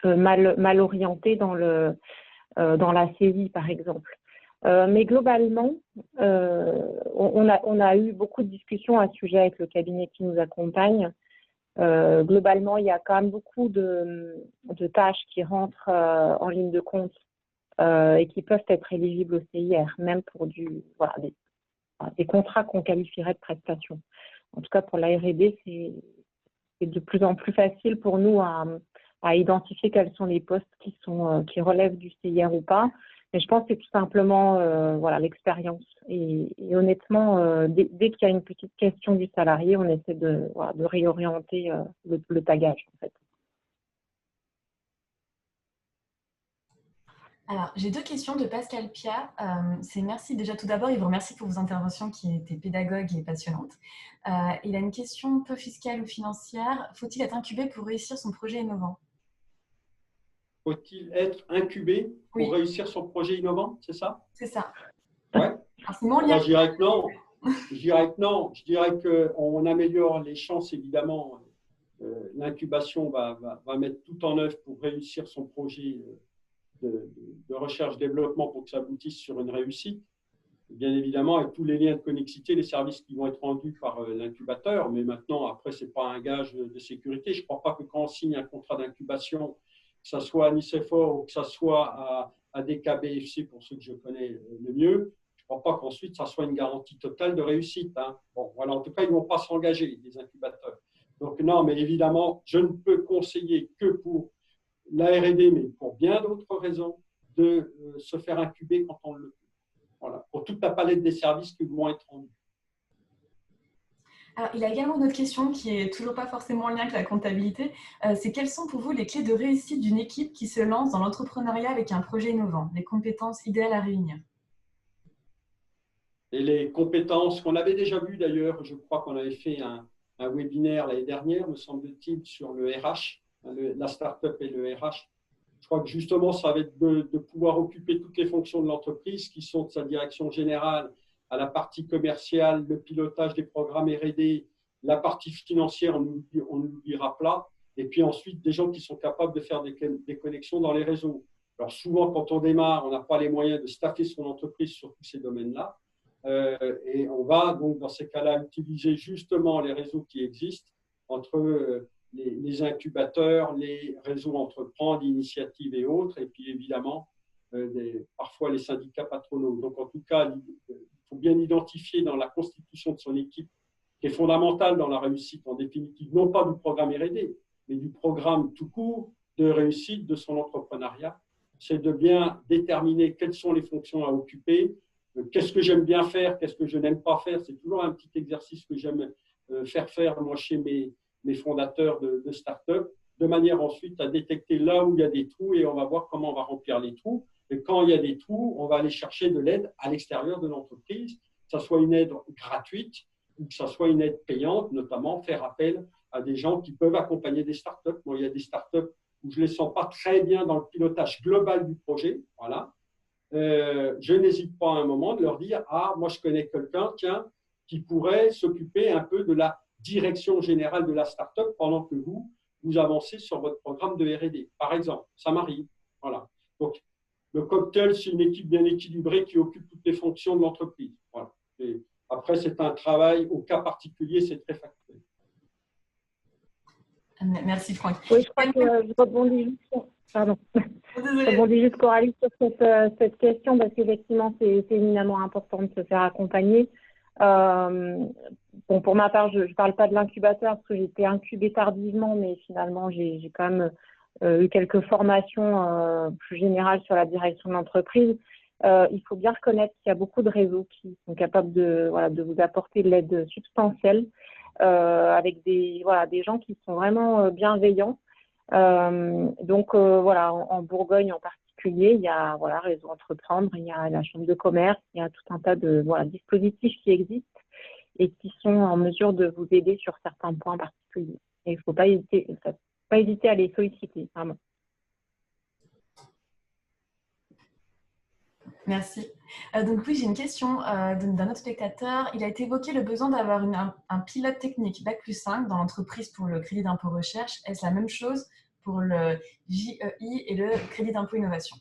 mal orientés dans la saisie, par exemple. Mais globalement, on a eu beaucoup de discussions à ce sujet avec le cabinet qui nous accompagne. Globalement, il y a quand même beaucoup de tâches qui rentrent en ligne de compte et qui peuvent être éligibles au CIR, même pour des contrats qu'on qualifierait de prestations. En tout cas, pour la R&D, c'est de plus en plus facile pour nous à identifier quels sont les postes qui relèvent du CIR ou pas. Mais je pense que c'est tout simplement l'expérience. Et honnêtement, dès qu'il y a une petite question du salarié, on essaie de réorienter le tagage, en fait. Alors, j'ai 2 questions de Pascal Pia. Merci déjà tout d'abord, il vous remercie pour vos interventions qui étaient pédagogues et passionnantes. Il a une question peu fiscale ou financière. Faut-il être incubé pour réussir son projet innovant? Faut-il être incubé pour réussir son projet innovant, c'est ça? C'est ça. Ouais. Alors, sinon, Moi, je dirais que non. Je dirais que non. Je dirais qu'on améliore les chances, évidemment. L'incubation va mettre tout en œuvre pour réussir son projet de recherche-développement pour que ça aboutisse sur une réussite. Bien évidemment, avec tous les liens de connexité, les services qui vont être rendus par l'incubateur. Mais maintenant, après, ce n'est pas un gage de sécurité. Je ne crois pas que quand on signe un contrat d'incubation, que ce soit à Nicéphore ou que ce soit à DKBFC, pour ceux que je connais le mieux, je ne crois pas qu'ensuite, ça soit une garantie totale de réussite. Hein. Bon, voilà, en tout cas, ils ne vont pas s'engager, les incubateurs. Donc, non, mais évidemment, je ne peux conseiller que pour la R&D, mais pour bien d'autres raisons, de se faire incuber quand on le peut. Voilà, pour toute la palette des services qui vont être rendus. Alors, il y a également une autre question qui n'est toujours pas forcément en lien avec la comptabilité. C'est quelles sont pour vous les clés de réussite d'une équipe qui se lance dans l'entrepreneuriat avec un projet innovant? Les compétences idéales à réunir? Et les compétences qu'on avait déjà vues d'ailleurs, je crois qu'on avait fait un webinaire l'année dernière, me semble-t-il, sur le RH, la start-up et le RH. Je crois que justement, ça va être de pouvoir occuper toutes les fonctions de l'entreprise qui sont de sa direction générale à la partie commerciale, le pilotage des programmes R&D, la partie financière, on n'oubliera pas, et puis ensuite des gens qui sont capables de faire des connexions dans les réseaux. Alors souvent, quand on démarre, on n'a pas les moyens de staffer son entreprise sur tous ces domaines-là, et on va donc dans ces cas-là utiliser justement les réseaux qui existent entre les incubateurs, les réseaux entreprendre, initiatives et autres, et puis évidemment, parfois les syndicats patronaux. Donc en tout cas, il faut bien identifier dans la constitution de son équipe, qui est fondamentale dans la réussite en définitive, non pas du programme R&D, mais du programme tout court de réussite de son entrepreneuriat. C'est de bien déterminer quelles sont les fonctions à occuper, qu'est-ce que j'aime bien faire, qu'est-ce que je n'aime pas faire. C'est toujours un petit exercice que j'aime faire moi chez mes fondateurs de start-up, de manière ensuite à détecter là où il y a des trous et on va voir comment on va remplir les trous. Et quand il y a des trous, on va aller chercher de l'aide à l'extérieur de l'entreprise, que ce soit une aide gratuite ou que ce soit une aide payante, notamment faire appel à des gens qui peuvent accompagner des start-up. Bon, il y a des start-up où je ne les sens pas très bien dans le pilotage global du projet. Voilà. Je n'hésite pas à un moment de leur dire « Ah, moi je connais quelqu'un qui pourrait s'occuper un peu de la direction générale de la start-up pendant que vous avancez sur votre programme de R&D. » Par exemple, ça m'arrive. Voilà. Donc, le cocktail, c'est une équipe bien équilibrée qui occupe toutes les fonctions de l'entreprise. Voilà. Et après, c'est un travail au cas particulier, c'est très factuel. Merci Franck. Oui, je crois que je rebondis juste, je rebondis juste Coralie sur cette question parce qu'effectivement, c'est éminemment important de se faire accompagner. Bon, pour ma part, je ne parle pas de l'incubateur parce que j'ai été incubée tardivement, mais finalement, j'ai quand même eu quelques formations plus générales sur la direction de l'entreprise. Il faut bien reconnaître qu'il y a beaucoup de réseaux qui sont capables de vous apporter de l'aide substantielle avec des gens qui sont vraiment bienveillants. Donc, en Bourgogne en particulier, il y a Réseau Entreprendre, il y a la Chambre de commerce, il y a tout un tas de dispositifs qui existent et qui sont en mesure de vous aider sur certains points particuliers. Et il ne faut pas hésiter à les solliciter, vraiment. Merci. Donc oui, j'ai une question d'un autre spectateur. Il a été évoqué le besoin d'avoir un pilote technique Bac+5 dans l'entreprise pour le crédit d'impôt recherche. Est-ce la même chose pour le JEI et le crédit d'impôt innovation?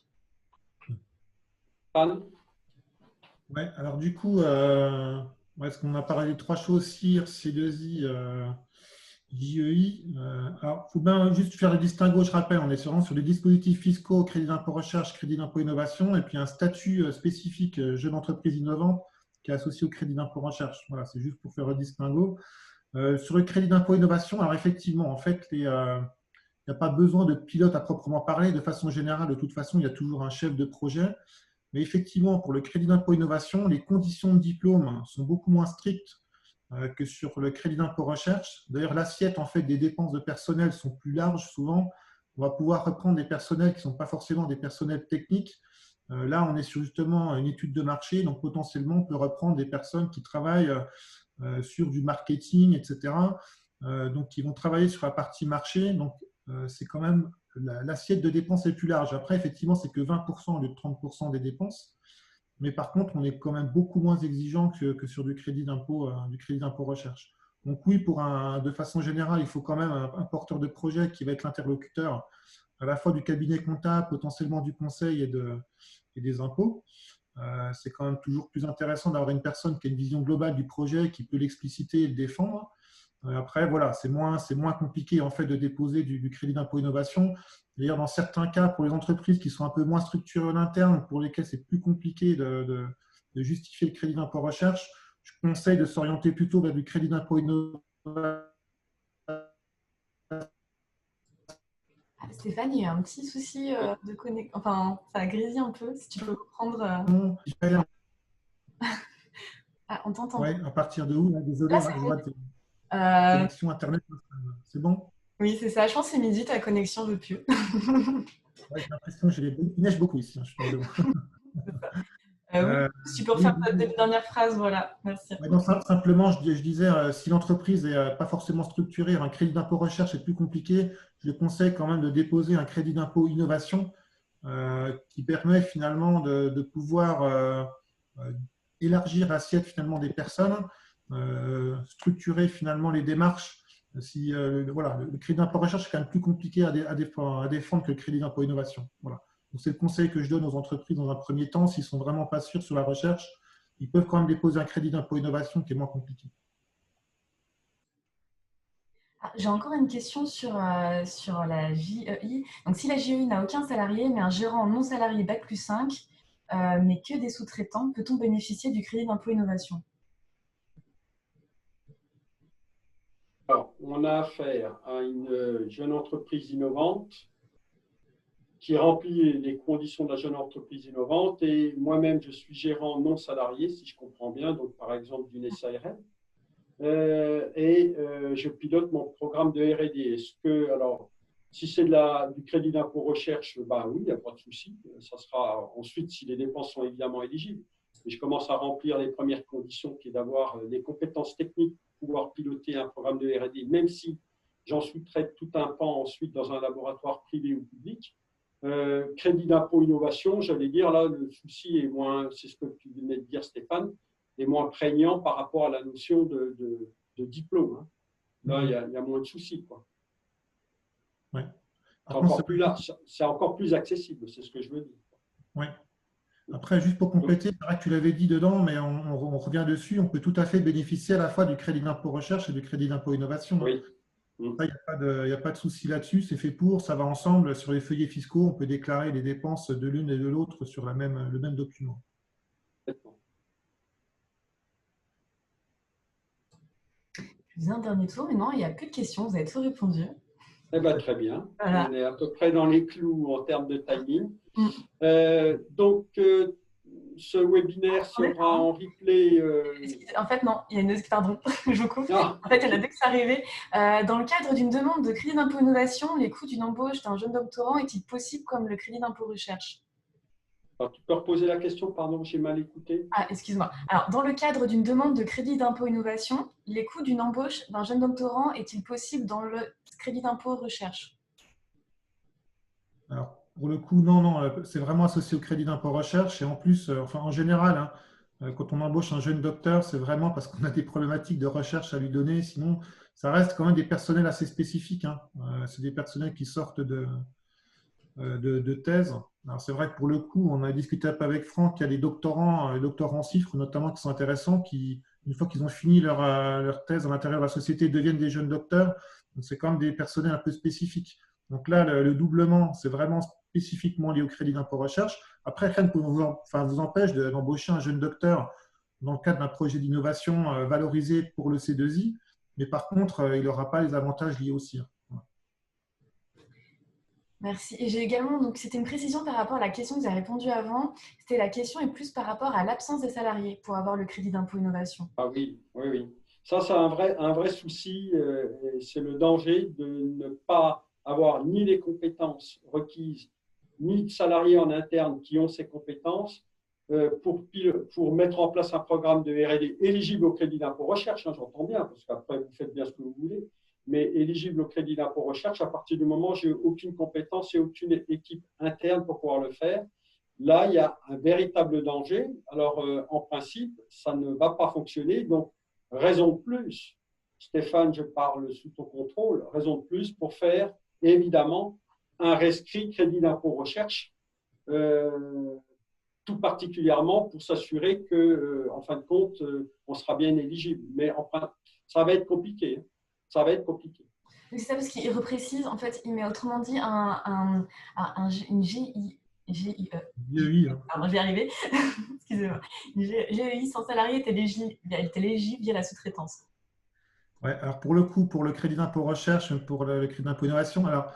Oui, alors du coup, est-ce qu'on a parlé de trois choses, CIR, C2I, JEI. Alors, il faut bien juste faire le distinguo, je rappelle, on est vraiment sur les dispositifs fiscaux, crédit d'impôt recherche, crédit d'impôt innovation, et puis un statut spécifique jeune entreprise innovante qui est associé au crédit d'impôt recherche. Voilà, c'est juste pour faire le distinguo. Sur le crédit d'impôt innovation, alors effectivement, en fait, il n'y a pas besoin de pilote à proprement parler. De façon générale, de toute façon, il y a toujours un chef de projet. Mais effectivement, pour le crédit d'impôt innovation, les conditions de diplôme sont beaucoup moins strictes que sur le crédit d'impôt recherche. D'ailleurs, l'assiette en fait, des dépenses de personnel sont plus larges souvent. On va pouvoir reprendre des personnels qui ne sont pas forcément des personnels techniques. Là, on est sur justement une étude de marché, donc potentiellement, on peut reprendre des personnes qui travaillent sur du marketing, etc. Donc, qui vont travailler sur la partie marché. Donc, c'est quand même l'assiette de dépenses est plus large. Après, effectivement, c'est que 20% au lieu de 30% des dépenses. mais par contre, on est quand même beaucoup moins exigeant que sur du crédit d'impôt recherche. Donc oui, de façon générale, il faut quand même un porteur de projet qui va être l'interlocuteur à la fois du cabinet comptable, potentiellement du conseil et des impôts. C'est quand même toujours plus intéressant d'avoir une personne qui a une vision globale du projet, qui peut l'expliciter et le défendre. Après, voilà, c'est moins compliqué en fait de déposer du crédit d'impôt innovation. D'ailleurs, dans certains cas, pour les entreprises qui sont un peu moins structurées en interne, pour lesquelles c'est plus compliqué de justifier le crédit d'impôt recherche, je conseille de s'orienter plutôt vers du crédit d'impôt innovation. Ah, Stéphane, il y a un petit souci de connexion. Enfin, ça grésille un peu. Si tu peux reprendre. Ah, on t'entend. Ouais, à partir de où là, désolé, Là, hein, je vois connexion Internet. C'est bon? Oui, c'est ça. Je pense que c'est midi, ta connexion ne veut plus. Ouais, j'ai l'impression que il neige beaucoup ici. Hein, je suis Oui, si tu peux refaire ta dernière phrase, voilà. Merci. Ouais, non, simplement, je disais, si l'entreprise n'est pas forcément structurée, un crédit d'impôt recherche est plus compliqué, je conseille quand même de déposer un crédit d'impôt innovation qui permet finalement de pouvoir élargir l'assiette finalement des personnes, structurer finalement les démarches. Si, voilà, le crédit d'impôt recherche est quand même plus compliqué à défendre que le crédit d'impôt innovation. Voilà. Donc, c'est le conseil que je donne aux entreprises dans un premier temps. S'ils ne sont vraiment pas sûrs sur la recherche, ils peuvent quand même déposer un crédit d'impôt innovation qui est moins compliqué. J'ai encore une question sur la JEI. Donc, si la JEI n'a aucun salarié, mais un gérant non salarié Bac+5, mais que des sous-traitants, peut-on bénéficier du crédit d'impôt innovation? Alors, on a affaire à une jeune entreprise innovante qui remplit les conditions de la jeune entreprise innovante et moi-même, je suis gérant non salarié, si je comprends bien, donc par exemple d'une SARL. Je pilote mon programme de R&D. Alors, si c'est du crédit d'impôt recherche, bah oui, il n'y a pas de souci. Ça sera ensuite si les dépenses sont évidemment éligibles. Mais je commence à remplir les premières conditions, qui est d'avoir les compétences techniques pour pouvoir piloter un programme de R&D, même si j'en sous-traite tout un pan ensuite dans un laboratoire privé ou public. Crédit d'impôt innovation, j'allais dire, là, le souci est moins, c'est ce que tu venais de dire, Stéphane, est moins prégnant par rapport à la notion de diplôme. Hein. Là, il y a moins de soucis. Quoi. Ouais. C'est encore plus accessible, c'est ce que je veux dire. Ouais. Après, juste pour compléter, c'est vrai que tu l'avais dit dedans, mais on revient dessus, on peut tout à fait bénéficier à la fois du crédit d'impôt recherche et du crédit d'impôt innovation. Oui. Il n'y a pas de souci là-dessus, c'est fait pour, ça va ensemble. Sur les feuillets fiscaux, on peut déclarer les dépenses de l'une et de l'autre sur le même document. Je faisais un dernier tour, mais non, il n'y a plus de questions, vous avez tout répondu. Eh bien, très bien. Voilà. On est à peu près dans les clous en termes de timing. Donc, ce webinaire sera en replay. En fait, non, il y a une pardon, je vous coupe. Non. En fait, il y en a deux qui sont arrivés. Dans le cadre d'une demande de crédit d'impôt innovation, les coûts d'une embauche d'un jeune doctorant est-il possible comme le crédit d'impôt recherche? Alors, tu peux reposer la question, pardon, j'ai mal écouté. Ah, excuse-moi. Alors, dans le cadre d'une demande de crédit d'impôt innovation, les coûts d'une embauche d'un jeune doctorant est-il possible dans le crédit d'impôt recherche? Alors, pour le coup, non, c'est vraiment associé au crédit d'impôt recherche. Et en plus, enfin, en général, hein, quand on embauche un jeune docteur, c'est vraiment parce qu'on a des problématiques de recherche à lui donner. Sinon, ça reste quand même des personnels assez spécifiques. Hein. C'est des personnels qui sortent de thèse. Alors, c'est vrai que pour le coup, on a discuté un peu avec Franck, il y a des doctorants, les doctorants en chiffres notamment, qui sont intéressants, qui, une fois qu'ils ont fini leur thèse à l'intérieur de la société, deviennent des jeunes docteurs. Donc, c'est quand même des personnels un peu spécifiques. Donc là, le doublement, c'est vraiment spécifiquement lié au crédit d'impôt recherche. Après, rien ne vous empêche d'embaucher un jeune docteur dans le cadre d'un projet d'innovation valorisé pour le C2I, mais par contre, il n'aura pas les avantages liés au CIR. Merci. Et j'ai également, donc c'était une précision par rapport à la question que vous avez répondue avant. C'était la question est plus par rapport à l'absence des salariés pour avoir le crédit d'impôt innovation. Ah oui. Ça, c'est un vrai souci. C'est le danger de ne pas avoir ni les compétences requises, ni de salariés en interne qui ont ces compétences pour mettre en place un programme de R&D éligible au crédit d'impôt recherche. Hein, j'entends bien, parce qu'après, vous faites bien ce que vous voulez. Mais éligible au crédit d'impôt recherche à partir du moment où j'ai aucune compétence et aucune équipe interne pour pouvoir le faire. là, il y a un véritable danger. Alors, en principe, ça ne va pas fonctionner. Donc, raison de plus, Stéphane, je parle sous ton contrôle, raison de plus pour faire, évidemment, un rescrit crédit d'impôt recherche, tout particulièrement pour s'assurer que, en fin de compte, on sera bien éligible. Mais enfin, ça va être compliqué. Ça va être compliqué. C'est ça parce qu'il reprécise, en fait, il met autrement dit une GIE. GEI, hein. Alors, je vais y arriver. Excusez-moi. Une GEI sans salarié est éligible via la sous-traitance. Ouais, alors pour le coup, pour le crédit d'impôt recherche, pour le crédit d'impôt innovation, alors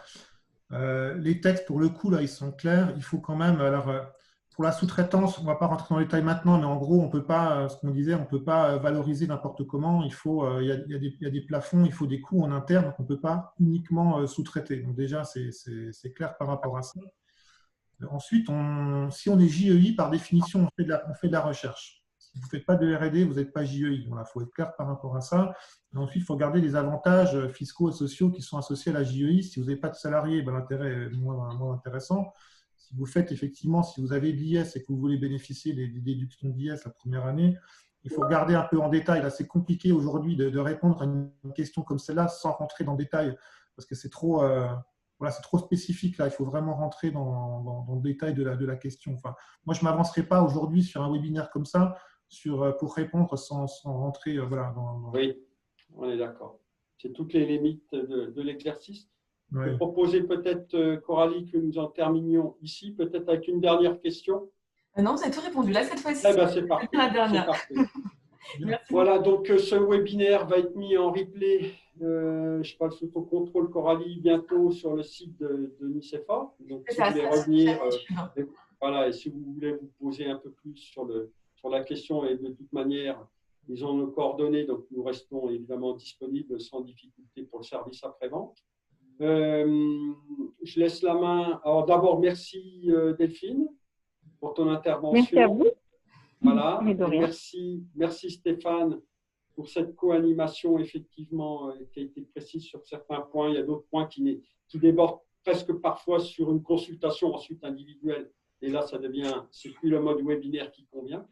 les textes, pour le coup, là, ils sont clairs. Il faut quand même, alors pour la sous-traitance, on ne va pas rentrer dans le détail maintenant, mais en gros, on peut pas, ce qu'on disait, on ne peut pas valoriser n'importe comment. Il faut, il y a des plafonds, il faut des coûts en interne, donc on ne peut pas uniquement sous-traiter. Donc déjà, c'est clair par rapport à ça. Ensuite, si on est JEI, par définition, on fait de la recherche. Si vous ne faites pas de R&D, vous n'êtes pas JEI. Il faut être clair par rapport à ça. Et ensuite, il faut regarder les avantages fiscaux et sociaux qui sont associés à la JEI. Si vous n'avez pas de salarié, ben, l'intérêt est moins intéressant. Si vous faites effectivement, si vous avez de l'IS et que vous voulez bénéficier des déductions d'IS la première année, il faut regarder un peu en détail. Là, c'est compliqué aujourd'hui de répondre à une question comme celle-là sans rentrer dans le détail parce que c'est trop… Voilà, c'est trop spécifique là, il faut vraiment rentrer dans le détail de la question. Enfin, moi, je ne m'avancerai pas aujourd'hui sur un webinaire comme ça pour répondre sans rentrer voilà, Oui, on est d'accord. C'est toutes les limites de l'exercice. Ouais. Je vais proposer peut-être, Coralie, que nous en terminions ici, peut-être avec une dernière question. Non, vous avez tout répondu. Là, cette fois-ci, Eh ben, c'est parfait. la dernière. Voilà, donc ce webinaire va être mis en replay, je parle sous ton contrôle, Coralie, bientôt sur le site de Nicefa. Donc, si vous voulez revenir, voilà, et si vous voulez vous poser un peu plus sur la question, et de toute manière, ils ont nos coordonnées, donc nous restons évidemment disponibles sans difficulté pour le service après-vente. Je laisse la main. Alors d'abord, merci Delphine pour ton intervention. Merci à vous. Voilà, merci Stéphane pour cette co-animation effectivement qui a été précise sur certains points. Il y a d'autres points qui débordent presque parfois sur une consultation ensuite individuelle. Et là, c'est plus le mode webinaire qui convient.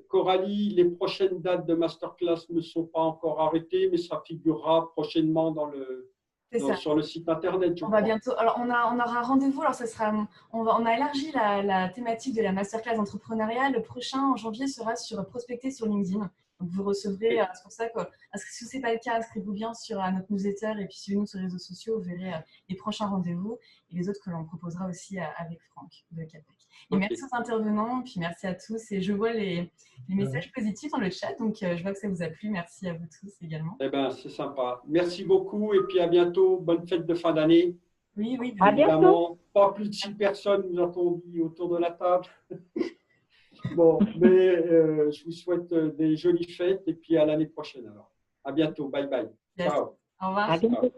Coralie, les prochaines dates de masterclass ne sont pas encore arrêtées, mais ça figurera prochainement sur le site internet. On va bientôt. Alors, on aura un rendez-vous. Alors, ça sera. On a élargi la thématique de la masterclass entrepreneuriale. Le prochain en janvier sera sur prospecter sur LinkedIn. Donc, vous recevrez. C'est pour ça que si ce n'est pas le cas, inscrivez-vous bien sur notre newsletter et puis suivez-nous sur les réseaux sociaux. Vous verrez les prochains rendez-vous et les autres que l'on proposera aussi avec Franck de Capec. Et merci aux intervenants. Puis merci à tous. Et je vois les messages positifs dans le chat. Donc, je vois que ça vous a plu. Merci à vous tous également. Eh bien, c'est sympa. Merci beaucoup et puis à bientôt. Bonne fête de fin d'année. Oui, oui. À bientôt. Pas plus de 6 personnes, nous a-t-on dit, autour de la table. Bon, mais je vous souhaite des jolies fêtes et puis à l'année prochaine alors. À bientôt. Bye bye. Ciao. Au revoir. À bientôt.